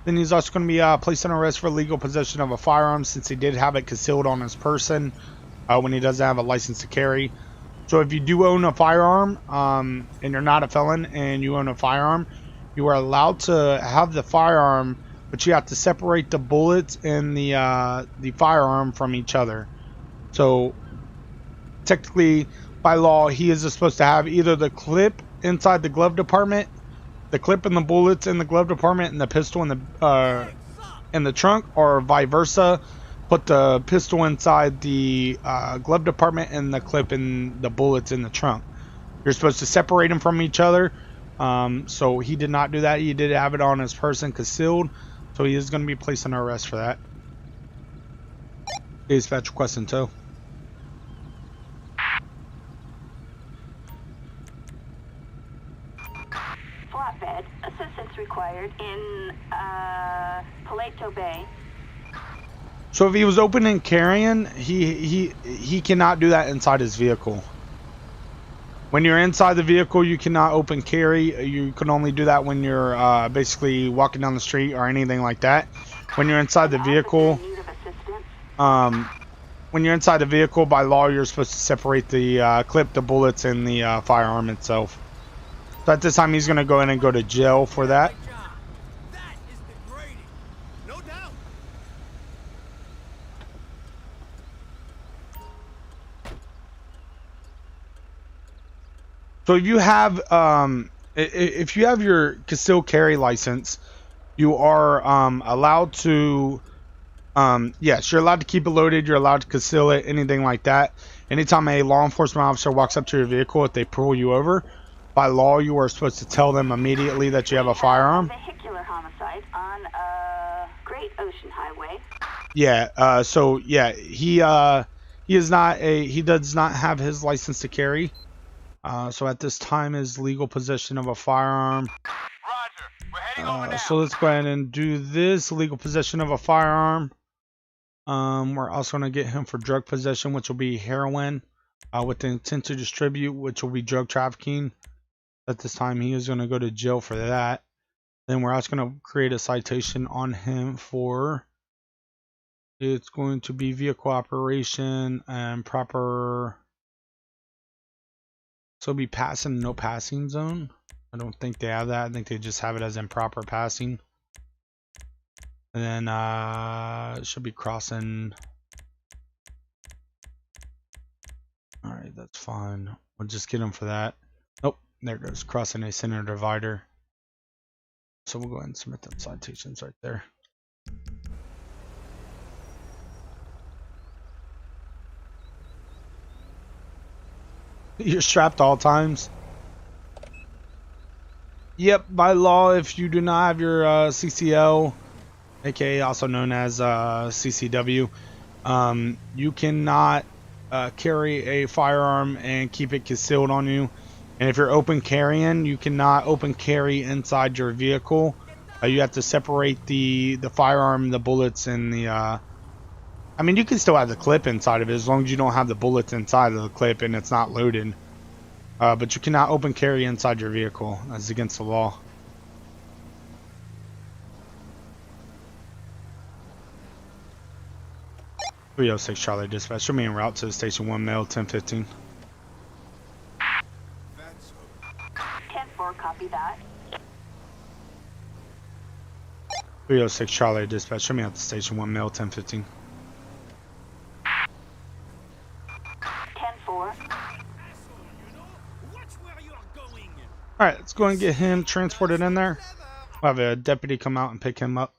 Then he's also going to be placed under arrest for legal possession of a firearm since he did have it concealed on his person when he doesn't have a license to carry. So if you do own a firearm, and you're not a felon and you own a firearm, you are allowed to have the firearm, but you have to separate the bullets and the firearm from each other. So technically, by law, he is supposed to have either the clip inside the glove compartment, the clip and the bullets in the glove compartment, and the pistol in the trunk, or vice versa. Put the pistol inside the glove compartment and the clip and the bullets in the trunk. You're supposed to separate them from each other. So he did not do that. He did have it on his person concealed. So he is going to be placed under arrest for that. Dispatch request in tow. Flatbed. Assistance required in Paleto Bay. So if he was open and carrying, he cannot do that inside his vehicle. When you're inside the vehicle, you cannot open carry. You can only do that when you're basically walking down the street or anything like that. When you're inside the vehicle, by law, you're supposed to separate the clip, the bullets, and the firearm itself. So at this time, he's going to go in and go to jail for that. That is degrading. No doubt. So if you have your concealed carry license, you are allowed to, yes, you're allowed to keep it loaded. You're allowed to conceal it, anything like that. Anytime a law enforcement officer walks up to your vehicle, if they pull you over, by law, you are supposed to tell them immediately that you have a firearm. Vehicular homicide on Great Ocean Highway. Yeah. So yeah, he does not have his license to carry. So at this time, his legal possession of a firearm. Roger. We're heading over now. So let's go ahead and do this legal possession of a firearm. We're also going to get him for drug possession, which will be heroin, with the intent to distribute, which will be drug trafficking. At this time, he is going to go to jail for that. Then we're also going to create a citation on him for, it's going to be vehicle operation and proper, so it'll be passing, no passing zone. I don't think they have that. I think they just have it as improper passing. And then it should be crossing. Alright, that's fine. We'll just get him for that. Nope, there it goes. Crossing a center divider. So we'll go ahead and submit them citations right there. You're strapped all times. Yep, by law, if you do not have your CCL, aka also known as CCW, you cannot carry a firearm and keep it concealed on you. And if you're open carrying, you cannot open carry inside your vehicle. You have to separate the firearm, the bullets, and the I mean, you can still have the clip inside of it as long as you don't have the bullets inside of the clip and it's not loaded. But you cannot open carry inside your vehicle. That's against the law. .306 Charlie Dispatch. Show me en route to Station 1 Mail 1015. 10-4, copy that. 306 Charlie Dispatch. Show me out to Station 1 Mail 1015. 10-4. Alright, let's go and get him transported in there. We'll have a deputy come out and pick him up.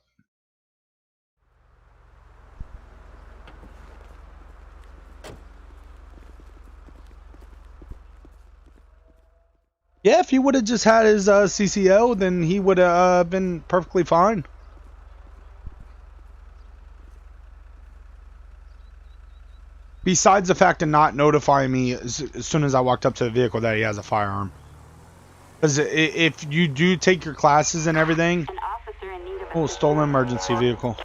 Yeah, if he would have just had his CCO, then he would have been perfectly fine. Besides the fact of not notifying me as soon as I walked up to the vehicle that he has a firearm. Because if you do take your classes and everything... An officer in need of Oh, stolen emergency vehicle.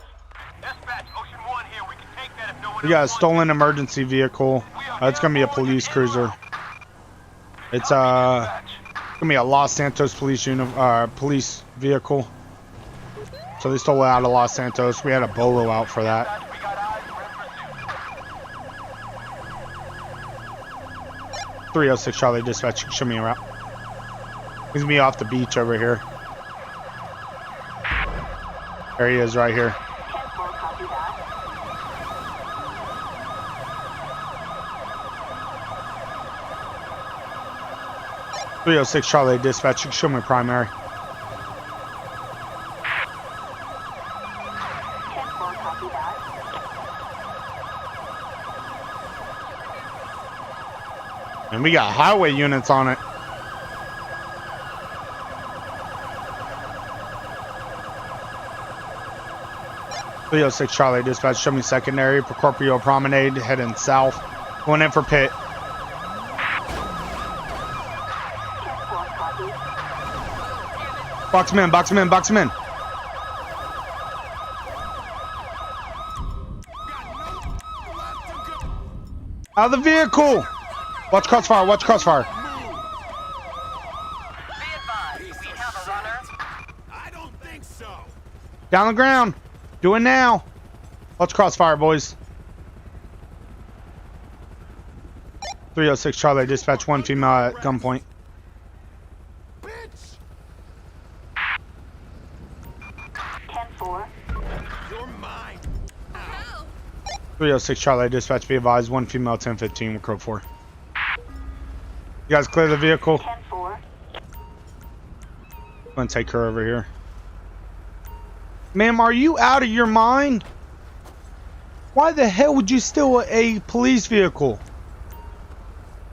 Dispatch, Ocean 1 here. We can take that if no one We got a else stolen emergency vehicle. It's going to be a police cruiser. It's going to be a Los Santos police vehicle. So they stole it out of Los Santos. We had a bolo out for that. We got eyes. We're in 306 Charlie dispatch. Show me a route. He's me off the beach over here. There he is right here. 10-4, copy that. .306 Charlie dispatch. Show me primary. 10-4, copy that. And we got highway units on it. .306 Charlie dispatch. Show me secondary. Procopio Promenade heading south. Going in for pit. 10-4, copy. Box him in. Box him in. Box him in. Out of the vehicle. Watch crossfire. Watch crossfire. Be advised, we have a runner. I don't think so. Down the ground. Do it now. Watch crossfire, boys. 306 Charlie dispatch. One female at gunpoint. Bitch! 10-4. You're mine. 306 Charlie dispatch. Be advised. One female 1015 with code 4. You guys clear the vehicle. 10-4. I'm gonna take her over here. Ma'am, are you out of your mind? Why the hell would you steal a police vehicle?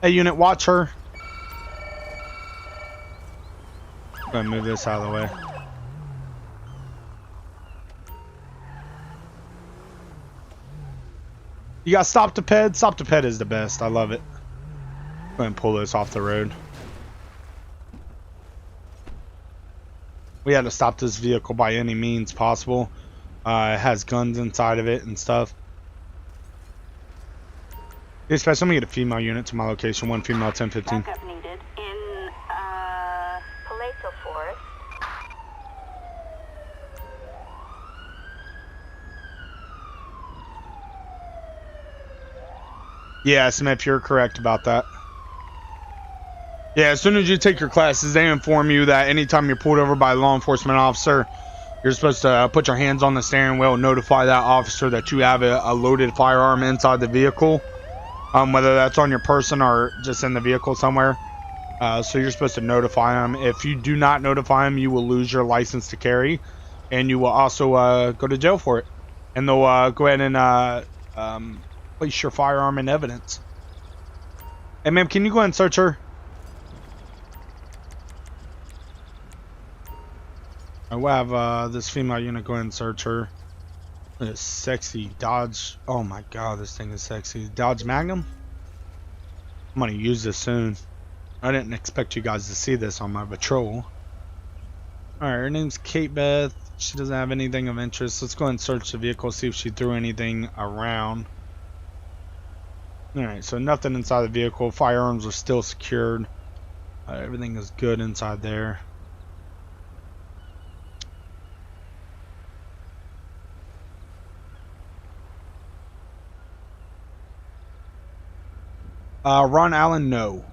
Hey, unit, watch her. I'm gonna move this out of the way. You got stop to ped? Stop to ped is the best. I love it. Go ahead and pull this off the road. We had to stop this vehicle by any means possible. It has guns inside of it and stuff. Dispatch, let me get a female unit to my location. One female, 1015. Backup needed in, Palazzo Forest. Yeah, Smith, you're correct about that. Yeah, as soon as you take your classes, they inform you that anytime you're pulled over by a law enforcement officer, you're supposed to put your hands on the steering wheel and notify that officer that you have a loaded firearm inside the vehicle, whether that's on your person or just in the vehicle somewhere. So you're supposed to notify them. If you do not notify them, you will lose your license to carry, and you will also go to jail for it. And they'll go ahead and place your firearm in evidence. Hey, ma'am, can you go ahead and search her? I will have this female unit go ahead and search her. This sexy Dodge. Oh my god, this thing is sexy. Dodge Magnum? I'm gonna use this soon. I didn't expect you guys to see this on my patrol. Alright, her name's Kate Beth. She doesn't have anything of interest. Let's go ahead and search the vehicle, see if she threw anything around. Alright, so nothing inside the vehicle. Firearms are still secured. Everything is good inside there. Ron Allen, no.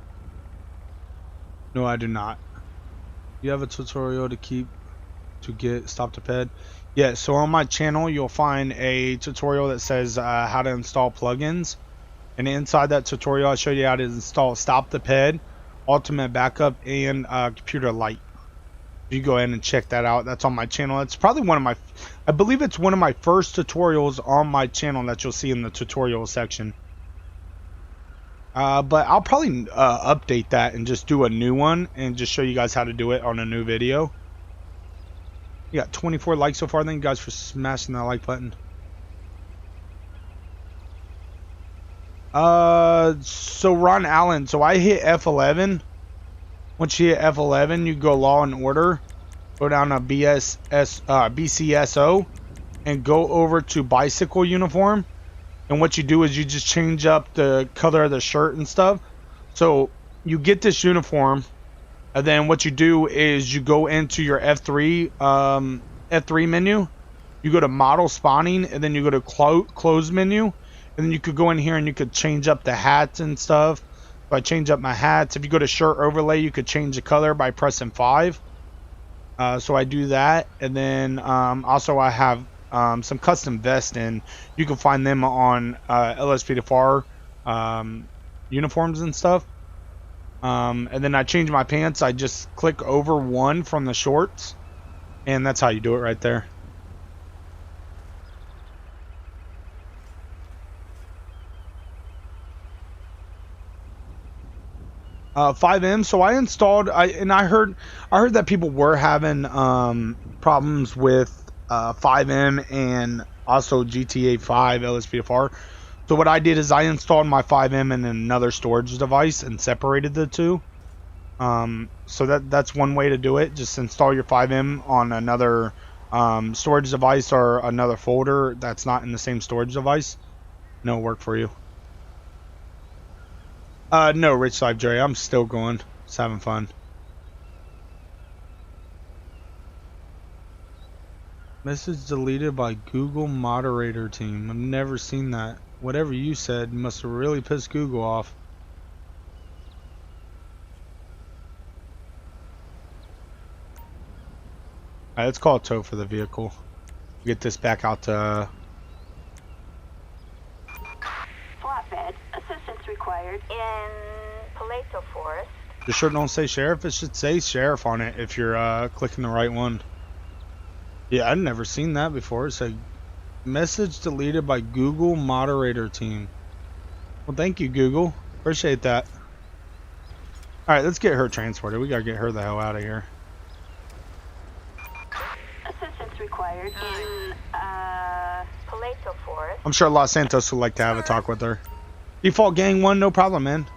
No, I do not. You have a tutorial to get stop to ped? Yeah, so on my channel, you'll find a tutorial that says how to install plugins. And inside that tutorial, I show you how to install Stop the Ped, Ultimate Backup, and Computer Lite. You go ahead and check that out. That's on my channel. It's probably one of my, I believe it's one of my first tutorials on my channel that you'll see in the tutorial section. But I'll probably update that and just do a new one and just show you guys how to do it on a new video. You got 24 likes so far. Thank you guys for smashing that like button. So Ron Allen, so I hit F11. Once you hit F11, you go Law and Order, go down to BCSO, and go over to Bicycle Uniform. And what you do is you just change up the color of the shirt and stuff. So you get this uniform, and then what you do is you go into your F3 menu. You go to Model Spawning, and then you go to Close menu. And then you could go in here and you could change up the hats and stuff. So I change up my hats. If you go to shirt overlay, you could change the color by pressing 5. So I do that, and then also I have some custom vests, and you can find them on LSPDFR uniforms and stuff. And then I change my pants. I just click over one from the shorts, and that's how you do it right there. $5M. So I installed. I heard that people were having problems with $5M and also GTA 5 LSPDFR. So what I did is I installed my $5M in another storage device and separated the two. So that's one way to do it. Just install your $5M on another storage device or another folder that's not in the same storage device. And it'll work for you. No, Rich Life Jerry. I'm still going. Just having fun. Message deleted by Google moderator team. I've never seen that. Whatever you said must have really pissed Google off. Alright, let's call a tow for the vehicle. Get this back out to... Flatbed. Assistance required in Paleto Forest. The shirt don't say sheriff. It should say sheriff on it if you're clicking the right one. Yeah, I've never seen that before. It said message deleted by Google moderator team. Well, thank you, Google. Appreciate that. Alright, let's get her transported. We gotta get her the hell out of here. Assistance required in Paleto Forest. I'm sure Los Santos would like to have a talk with her. Default gang 1, no problem, man.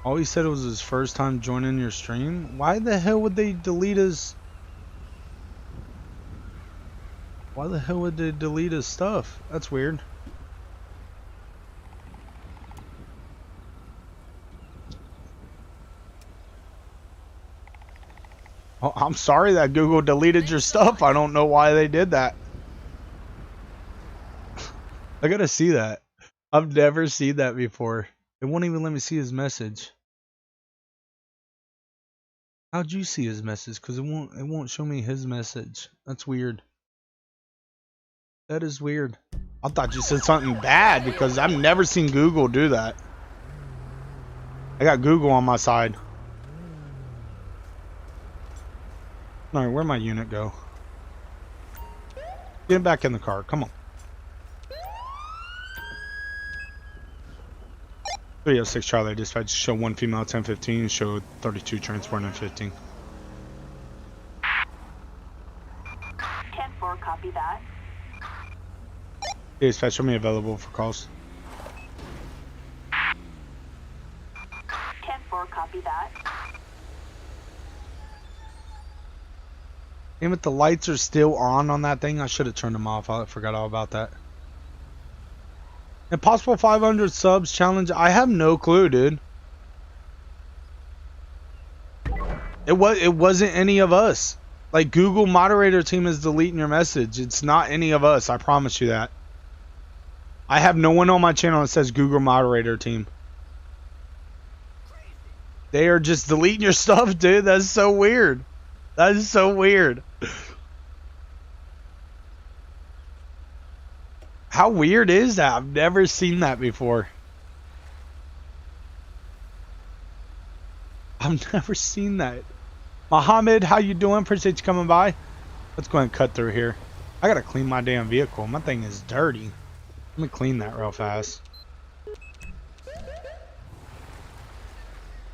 Oh, he said it was his first time joining your stream? Why the hell would they delete his... Why the hell would they delete his stuff? That's weird. Oh, I'm sorry that Google deleted your stuff. I don't know why they did that. I gotta see that. I've never seen that before. It won't even let me see his message. How'd you see his message? Because it won't show me his message. That's weird. That is weird. I thought you said something bad because I've never seen Google do that. I got Google on my side. Alright, where'd my unit go? Get back in the car. Come on. 306 Charlie dispatch. Show 1 female 1015. Show 32 transport and 15. 10-4, copy that. Dispatch, show me available for calls. 10-4, copy that. Damn it, the lights are still on that thing. I should have turned them off. I forgot all about that. Impossible 500 subs challenge. I have no clue, dude. It wasn't any of us. Like, Google moderator team is deleting your message. It's not any of us. I promise you that. I have no one on my channel that says Google moderator team. They are just deleting your stuff, dude. That's so weird. That is so weird. How weird is that? I've never seen that before. I've never seen that. Mohammed, how you doing? Appreciate you coming by. Let's go ahead and cut through here. I gotta clean my damn vehicle. My thing is dirty. Let me clean that real fast.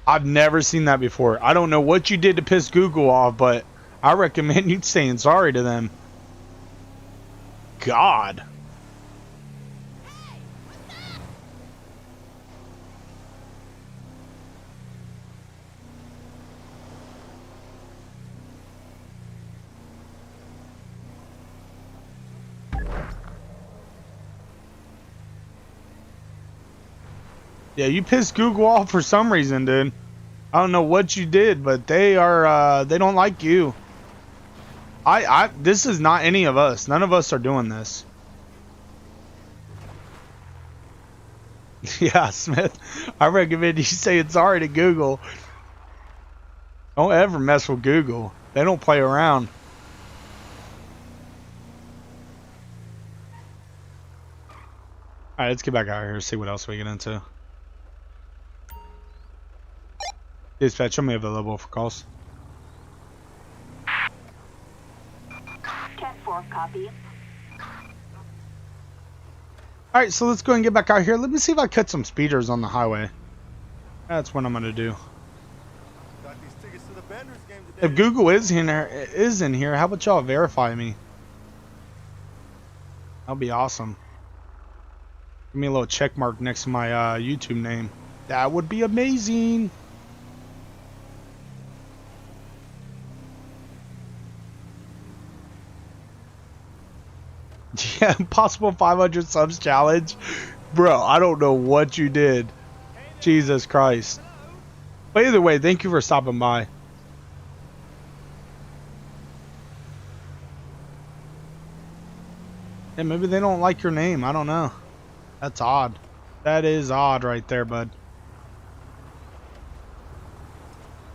I've never seen that before. I don't know what you did to piss Google off, but I recommend you saying sorry to them. God. Yeah, you pissed Google off for some reason, dude. I don't know what you did, but they are, they don't like you. This is not any of us. None of us are doing this. Yeah, Smith. I recommend you say it's sorry to Google. Don't ever mess with Google. They don't play around. Alright, let's get back out here and see what else we get into. Dispatch, show me available for calls. 10-4, copy. Alright, so let's go and get back out here. Let me see if I cut some speeders on the highway. That's what I'm gonna do. Got these tickets to the Benders game today. If Google is in here, how about y'all verify me? That'll be awesome. Give me a little check mark next to my YouTube name. That would be amazing. Yeah, impossible 500 subs challenge. Bro, I don't know what you did. Jesus Christ. But either way, thank you for stopping by. Yeah, maybe they don't like your name. I don't know. That's odd. That is odd right there, bud.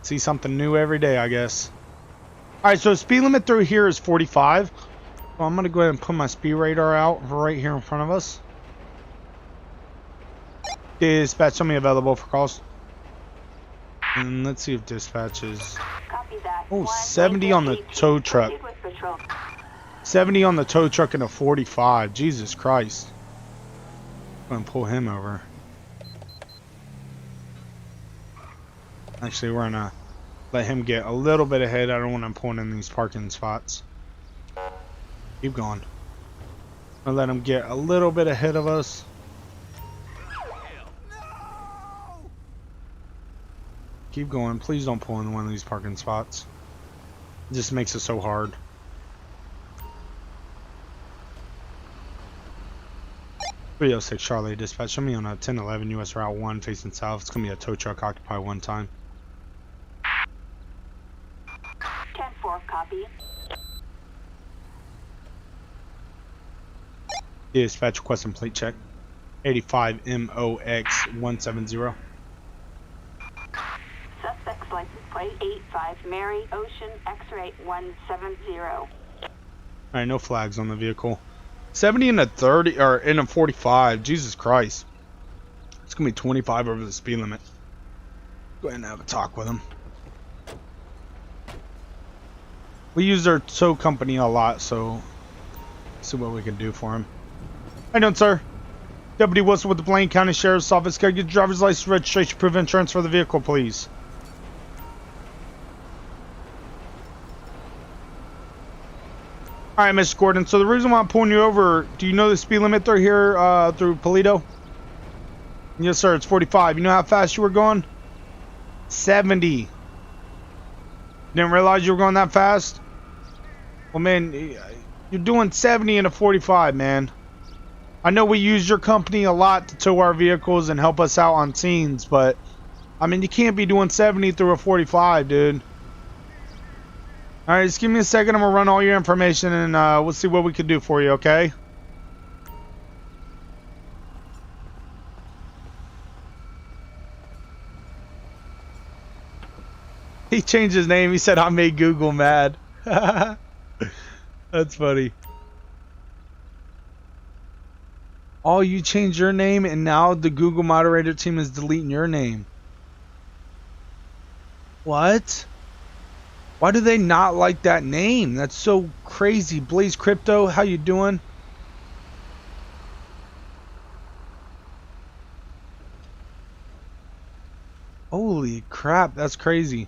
See something new every day, I guess. Alright, so speed limit through here is 45. So I'm going to go ahead and put my speed radar out right here in front of us. Dispatch, show me available for calls. And let's see if dispatch is... Copy that. Oh, 70 on the tow truck. Proceed with patrol. 70 on the tow truck and a 45. Jesus Christ. I'm going to pull him over. Actually, we're going to let him get a little bit ahead. I don't want him pulling in these parking spots. Keep going. I'll let him get a little bit ahead of us. Keep going. Please don't pull in one of these parking spots. It just makes it so hard. .306 Charlie, dispatch. Show me on a 1011 US Route 1 facing south. It's going to be a tow truck, occupy one time. 10-4, copy. Dispatch requesting plate check. 85 MOX 170. Suspect's license plate 85 Mary Ocean X-ray 170. Alright, no flags on the vehicle. 70 and a 30 or in a 45. Jesus Christ. It's gonna be 25 over the speed limit. Go ahead and have a talk with him. We use their tow company a lot, so see what we can do for him. How you doing, sir? Deputy Wilson with the Blaine County Sheriff's Office. Can I get your driver's license, registration, proof of insurance for the vehicle, please? Alright, Mr. Gordon. So the reason why I'm pulling you over, do you know the speed limit through here, through Paleto? Yes, sir. It's 45. You know how fast you were going? 70. Didn't realize you were going that fast? Well, man, you're doing 70 in a 45, man. I know we use your company a lot to tow our vehicles and help us out on scenes, but I mean, you can't be doing 70 through a 45, dude. Alright, just give me a second. I'm gonna run all your information and we'll see what we can do for you, okay? He changed his name. He said, I made Google mad. That's funny. Oh, you changed your name and now the Google moderator team is deleting your name. What? Why do they not like that name? That's so crazy. Blaze Crypto, how you doing? Holy crap, that's crazy.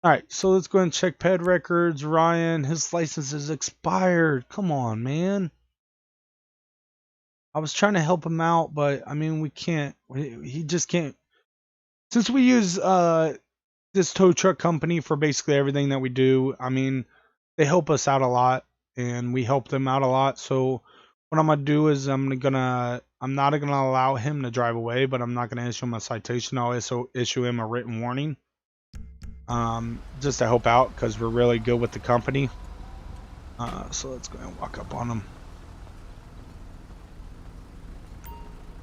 Alright, so let's go and check ped records. Ryan, his license is expired. Come on, man. I was trying to help him out, but I mean, we can't. He just can't. Since we use this tow truck company for basically everything that we do, I mean, they help us out a lot and we help them out a lot. So what I'm gonna do is I'm not gonna allow him to drive away, but I'm not gonna issue him a citation. I'll issue him a written warning. just to help out because we're really good with the company. So let's go and walk up on them.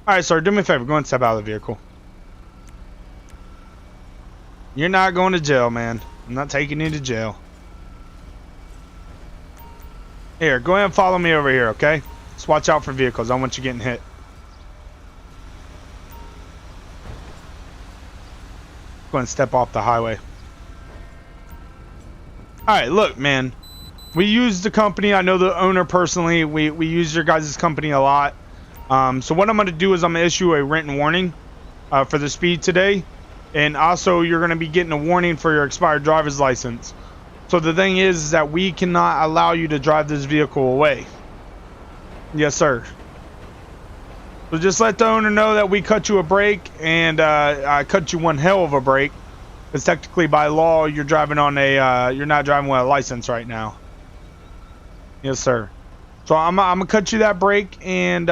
All right, sir, do me a favor. Go and step out of the vehicle. You're not going to jail, man. I'm not taking you to jail. Here, go ahead and follow me over here, okay? Just watch out for vehicles. I don't want you getting hit. Go and step off the highway. Alright, look, man. We use the company. I know the owner personally. We use your guys' company a lot. So what I'm going to do is I'm going to issue a written warning for the speed today. And also, you're going to be getting a warning for your expired driver's license. So the thing is that we cannot allow you to drive this vehicle away. Yes, sir. So just let the owner know that we cut you a break, and I cut you one hell of a break. Because technically, by law, you're driving on a you're not driving with a license right now. Yes, sir. So I'm gonna cut you that break, and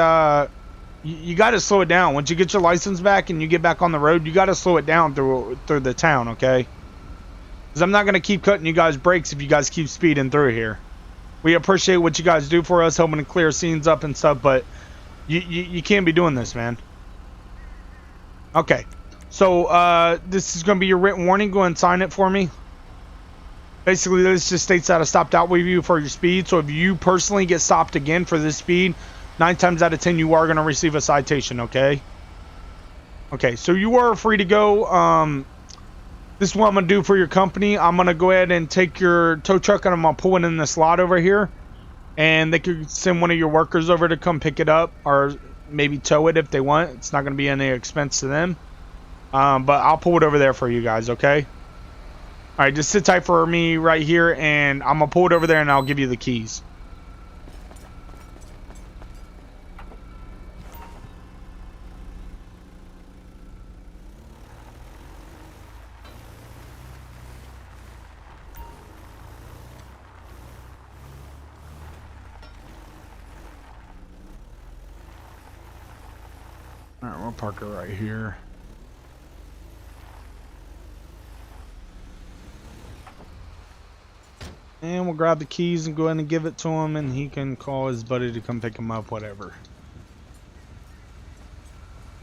you got to slow it down. Once you get your license back and you get back on the road, you got to slow it down through the town, okay? Because I'm not going to keep cutting you guys breaks if you guys keep speeding through here. We appreciate what you guys do for us, helping to clear scenes up and stuff, but you can't be doing this, man. Okay. So this is going to be your written warning. Go ahead and sign it for me. Basically, this just states that I stopped out with you for your speed. So if you personally get stopped again for this speed, 9 times out of 10, you are going to receive a citation, okay? Okay, so you are free to go. This is what I'm going to do for your company. I'm going to go ahead and take your tow truck and I'm going to pull it in this lot over here. And they could send one of your workers over to come pick it up or maybe tow it if they want. It's not going to be any expense to them. But I'll pull it over there for you guys, okay? All right, just sit tight for me right here and I'm going to pull it over there and I'll give you the keys. Alright, we'll park it right here. And we'll grab the keys and go ahead and give it to him, and he can call his buddy to come pick him up, whatever.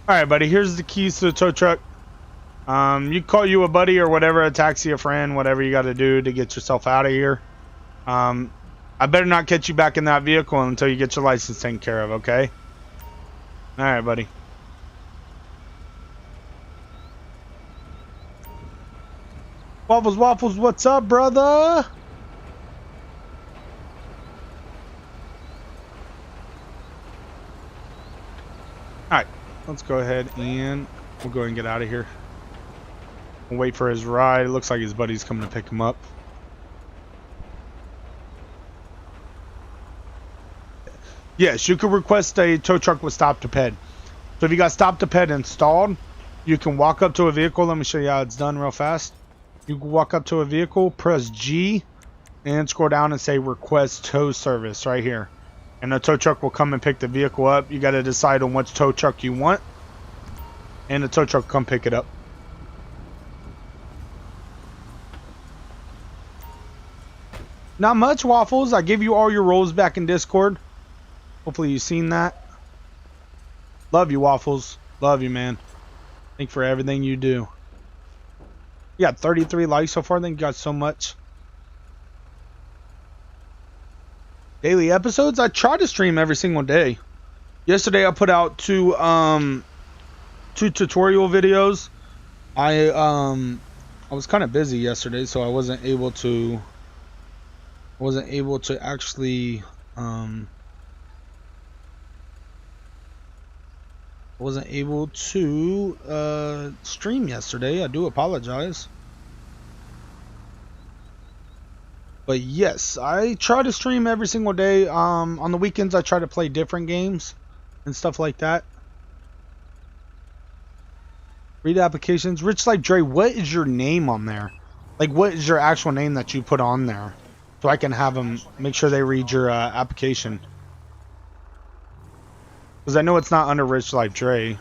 Alright, buddy, here's the keys to the tow truck. You call you a buddy or whatever, a taxi, a friend, whatever you got to do to get yourself out of here. I better not catch you back in that vehicle until you get your license taken care of, okay? Alright, buddy. Waffles, what's up, brother? Alright, let's go ahead and we'll go ahead and get out of here. We'll wait for his ride. It looks like his buddy's coming to pick him up. Yes, you can request a tow truck with stop to ped. So if you got stop to ped installed, you can walk up to a vehicle. Let me show you how it's done real fast. You can walk up to a vehicle, press G, and scroll down and say request tow service right here. And the tow truck will come and pick the vehicle up. You got to decide on which tow truck you want. And the tow truck will come pick it up. Not much, Waffles. I gave you all your roles back in Discord. Hopefully you've seen that. Love you, Waffles. Love you, man. Thank you for everything you do. You got 33 likes so far. Thank you guys so much. Daily episodes? I try to stream every single day. Yesterday I put out two tutorial videos. I was kind of busy yesterday, so I wasn't able to actually stream yesterday. I do apologize. But yes, I try to stream every single day. On the weekends, I try to play different games and stuff like that. Read applications. Rich like Dre, what is your name on there? Like, what is your actual name that you put on there? So I can have them make sure they read your application. Because I know it's not under Rich Life Dre.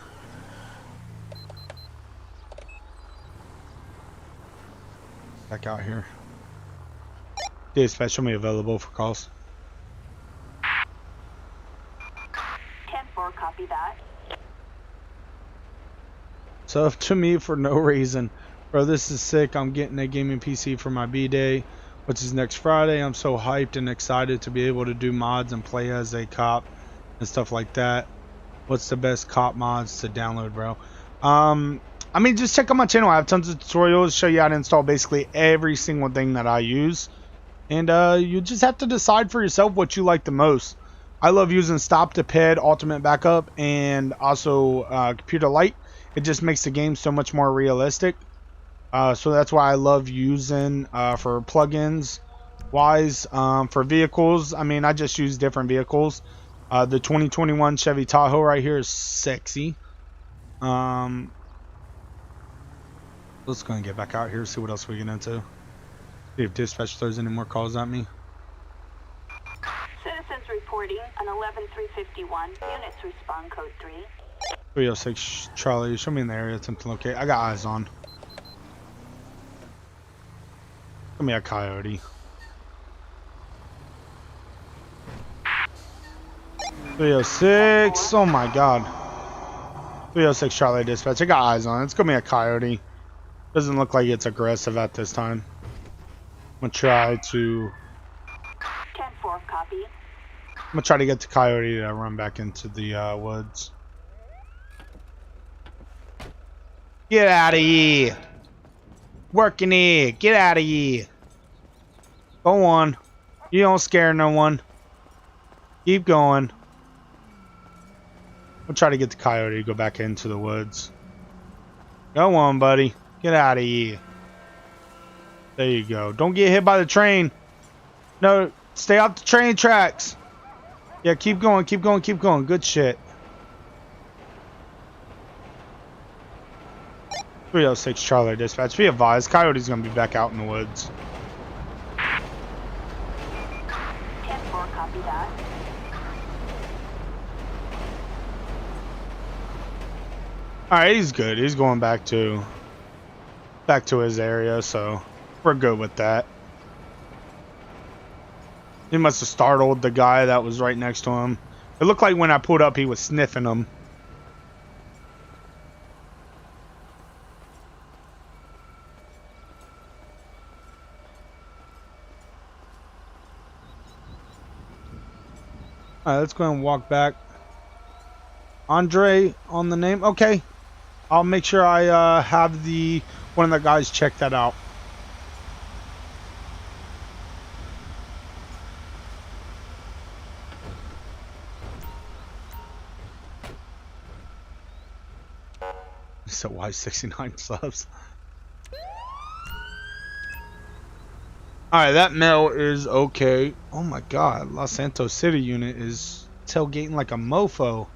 Back out here. Dispatch, show me available for calls. 10-4, copy that. So up to me for no reason. Bro, this is sick. I'm getting a gaming PC for my B-Day, which is next Friday. I'm so hyped and excited to be able to do mods and play as a cop and stuff like that. What's the best cop mods to download, bro? I mean, just check out my channel. I have tons of tutorials, show you how to install basically every single thing that I use. And you just have to decide for yourself what you like the most. I love using Stop to Ped, Ultimate Backup, and also Computer Light. It just makes the game so much more realistic. So that's why I love using for plugins wise. For vehicles, I mean, I just use different vehicles. The 2021 Chevy Tahoe right here is sexy. Let's go and get back out here, see what else we get into. See if dispatch throws any more calls at me. Citizens reporting an 11351. Units respond code 3. 306 Charlie, show me in the area, attempt to locate. I got eyes on. Give me a coyote. 306, oh my god. 306 Charlie dispatch, I got eyes on it. It's gonna be a coyote. Doesn't look like it's aggressive at this time. I'm gonna try to 10-4, copy. I'm gonna try to get the coyote to run back into the woods. Get out of here. Working here. Get out of here. Go on. You don't scare no one. Keep going. We'll try to get the coyote to go back into the woods. Go on, buddy. Get out of here. There you go. Don't get hit by the train. No, stay off the train tracks. Yeah, keep going, keep going, keep going. Good shit. 306 Charlie dispatch. Be advised, coyote's gonna be back out in the woods. 10-4, copy that. Alright, he's good. He's going back to his area, so we're good with that. He must have startled the guy that was right next to him. It looked like when I pulled up he was sniffing him. Alright, let's go ahead and walk back. Andre on the name. Okay. I'll make sure I have one of the guys check that out. So why 69 subs? Alright, that mail is okay. Oh my god, Los Santos City unit is tailgating like a mofo.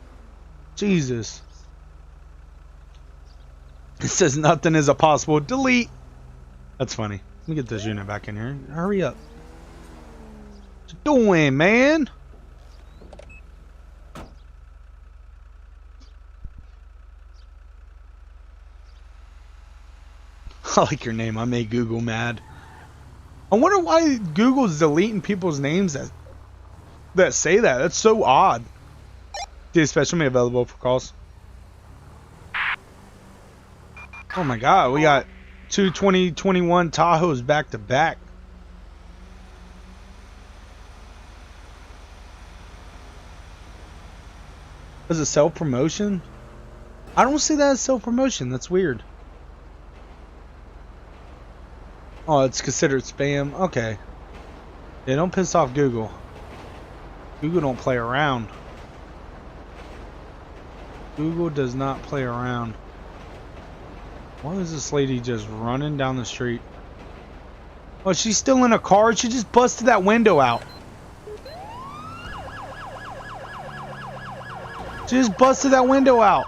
Jesus. It says nothing is impossible. Delete. That's funny. Let me get this unit back in here. Hurry up. What you doing, man? I like your name. I made Google mad. I wonder why Google's deleting people's names that say that. That's so odd. Dispatch, me available for calls. Oh my god, we got two 2021 Tahoes back to back. Is it self-promotion? I don't see that as self-promotion. That's weird. Oh, it's considered spam. Okay. Yeah, don't piss off Google. Google don't play around. Google does not play around. Why is this lady just running down the street? Oh, she's still in a car. She just busted that window out. She just busted that window out.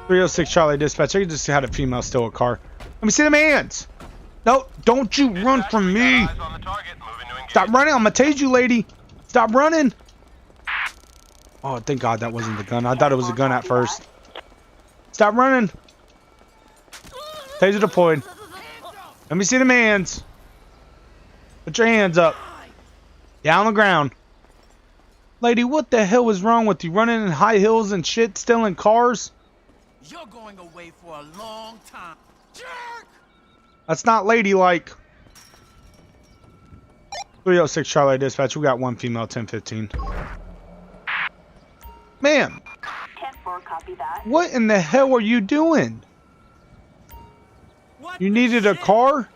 306 Charlie dispatch. I just had a female steal a car. Let me see them hands. No, don't you run from me. Stop running. I'm gonna tase you, lady. Stop running. Oh, thank God that wasn't the gun. I thought it was a gun at first. Stop running. Taser deployed. Let me see them hands. Put your hands up. Down on the ground. Lady, what the hell is wrong with you? Running in high heels and shit, stealing cars? You're going away for a long time. Jerk! That's not ladylike. 306 Charlie Dispatch. We got one female, 1015. Ma'am. 10-4, copy that. What in the hell are you doing? What You the needed a shit? car?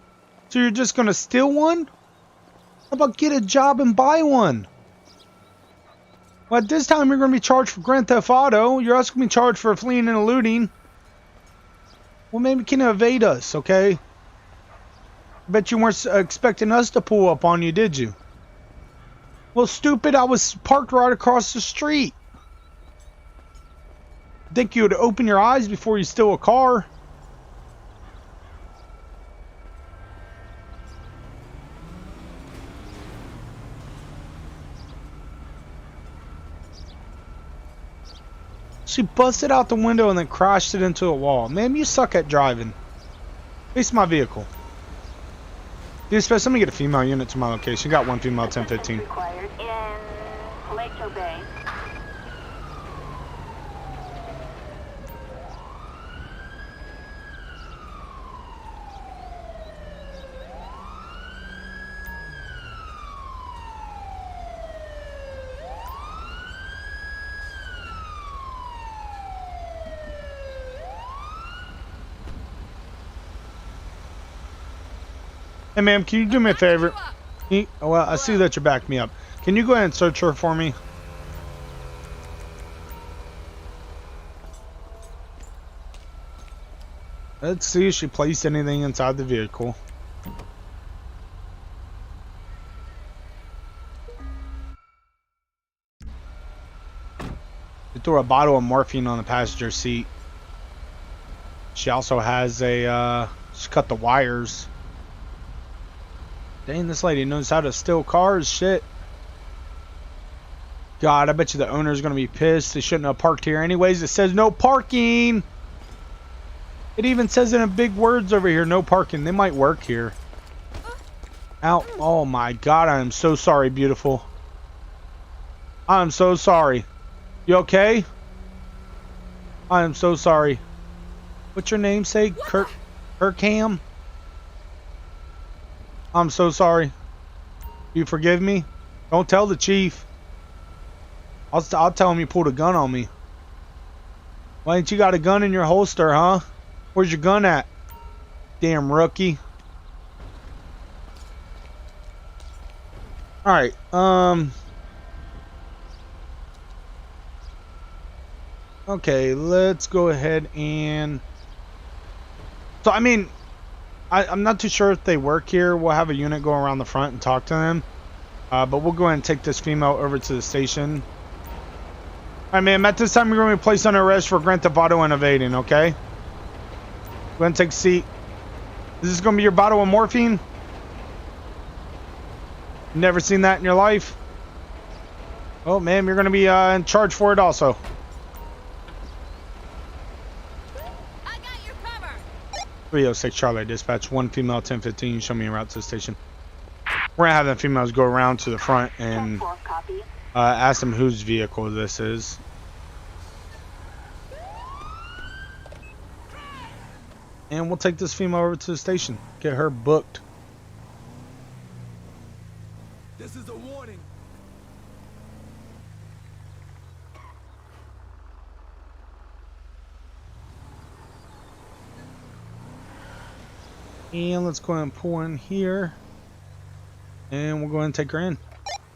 So you're just gonna steal one? How about get a job and buy one? Well, at this time you're gonna be charged for Grand Theft Auto. You're also gonna be charged for fleeing and eluding. Well, maybe you can evade us, okay? Bet you weren't expecting us to pull up on you, did you? Well, stupid, I was parked right across the street. Think you would open your eyes before you steal a car? She busted out the window and then crashed it into a wall. Man, you suck at driving. Face my vehicle. Dispatch, let me get a female unit to my location. Got one female, 1015. Required in Lake Bay. Hey, ma'am, can you do me a favor? Well, I see that you backed me up. Can you go ahead and search her for me? Let's see if she placed anything inside the vehicle. She threw a bottle of morphine on the passenger seat. She also has a, she cut the wires. Dang, this lady knows how to steal cars. Shit. God, I bet you the owner's going to be pissed. They shouldn't have parked here anyways. It says no parking. It even says it in big words over here, no parking. They might work here. Ow. Oh my God, I am so sorry, beautiful. I'm so sorry. You okay? I am so sorry. What's your name say? Kirkham? I'm so sorry. You forgive me? Don't tell the chief. I'll tell him you pulled a gun on me. Why ain't you got a gun in your holster, huh? Where's your gun at? Damn rookie. Alright, okay, let's go ahead and... So, I mean... I'm not too sure if they work here. We'll have a unit go around the front and talk to them. But we'll go ahead and take this female over to the station. Alright, ma'am. At this time, you're going to be placed under arrest for Grand Theft Auto and evading, okay? Go ahead and take a seat. Is this going to be your bottle of morphine? Never seen that in your life? Oh, ma'am, you're going to be in charge for it also. 306 Charlie Dispatch, one female, 1015. Show me a route to the station. We're gonna have the females go around to the front and ask them whose vehicle this is. And we'll take this female over to the station. Get her booked. This is a warning. And let's go ahead and pull in here. And we'll go ahead and take her in.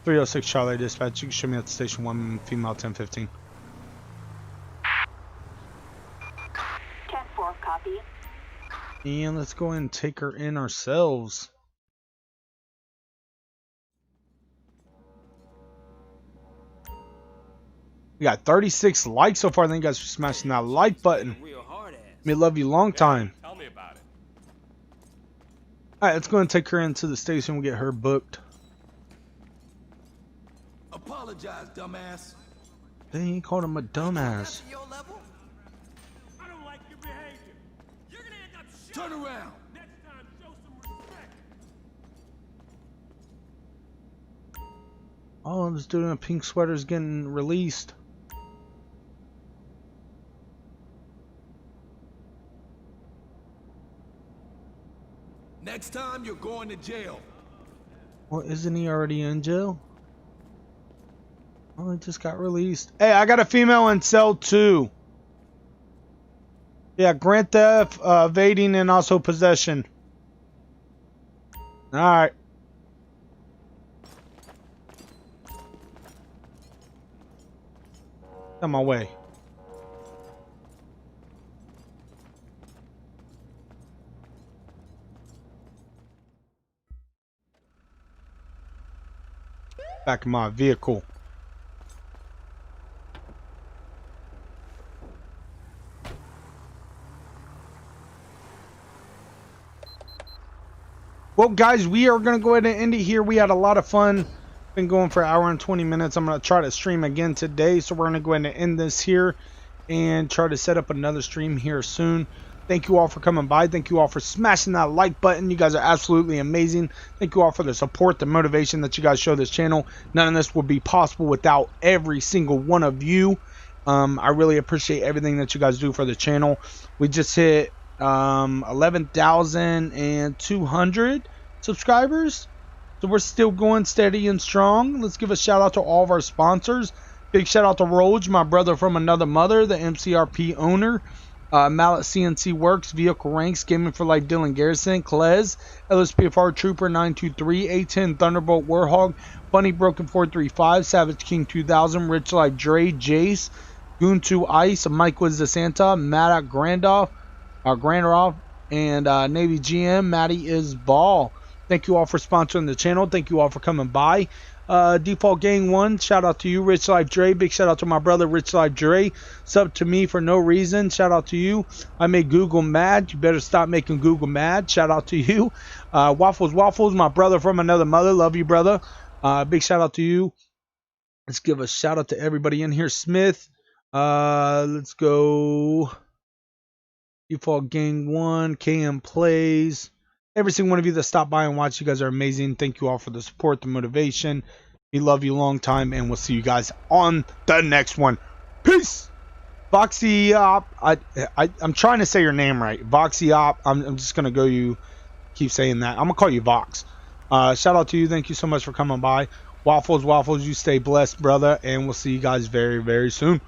306 Charlie Dispatch. You can show me at the station, one female, 1015. 10-4, copy. And let's go ahead and take her in ourselves. We got 36 likes so far. Thank you guys for smashing that like button. May love you long time. Tell me about it. Alright, let's go and take her into the station. We'll get her booked. Apologize, dumbass. They called him a dumbass. Your level? I don't like your behavior. You're gonna end up Turn around. Next time, show some respect. Oh, this dude in a pink sweater is getting released. Next time, you're going to jail. Well, isn't he already in jail? Oh, he just got released. Hey, I got a female in cell 2. Yeah, grand theft, evading, and also possession. Alright. On my way. Back in my vehicle. Well, guys, we are going to go ahead and end it here. We had a lot of fun. Been going for an hour and 20 minutes. I'm going to try to stream again today. So we're going to go ahead and end this here and try to set up another stream here soon. Thank you all for coming by. Thank you all for smashing that like button. You guys are absolutely amazing. Thank you all for the support, the motivation that you guys show this channel. None of this would be possible without every single one of you. I really appreciate everything that you guys do for the channel. We just hit 11,200 subscribers. So we're still going steady and strong. Let's give a shout out to all of our sponsors. Big shout out to Roge, my brother from another mother, the MCRP owner. Mallet CNC Works, Vehicle Ranks, Gaming for Life, Dylan Garrison, Klez, LSPDFR Trooper 923, A10 Thunderbolt Warhog, Bunny Broken 435, Savage King 2000, Rich Life Dre, Jace, Goon2 Ice, Mike Woods the Santa, Matt Grandoff, and Navy GM, Matty is Ball. Thank you all for sponsoring the channel. Thank you all for coming by. Default Gang 1, shout out to you, Rich Life Dre. Big shout out to my brother, Rich Life Dre. Sub to me for no reason. Shout out to you. I made Google mad. You better stop making Google mad. Shout out to you. Waffles, my brother from another mother. Love you, brother. Big shout out to you. Let's give a shout out to everybody in here. Smith. Let's go. Default Gang 1, KM Plays. Every single one of you that stopped by and watched, you guys are amazing. Thank you all for the support, the motivation. We love you long time, and we'll see you guys on the next one. Peace! Voxy I'm trying to say your name right. Voxy I'm just going to go keep saying that. I'm going to call you Vox. Shout out to you. Thank you so much for coming by. Waffles, you stay blessed, brother, and we'll see you guys very, very soon.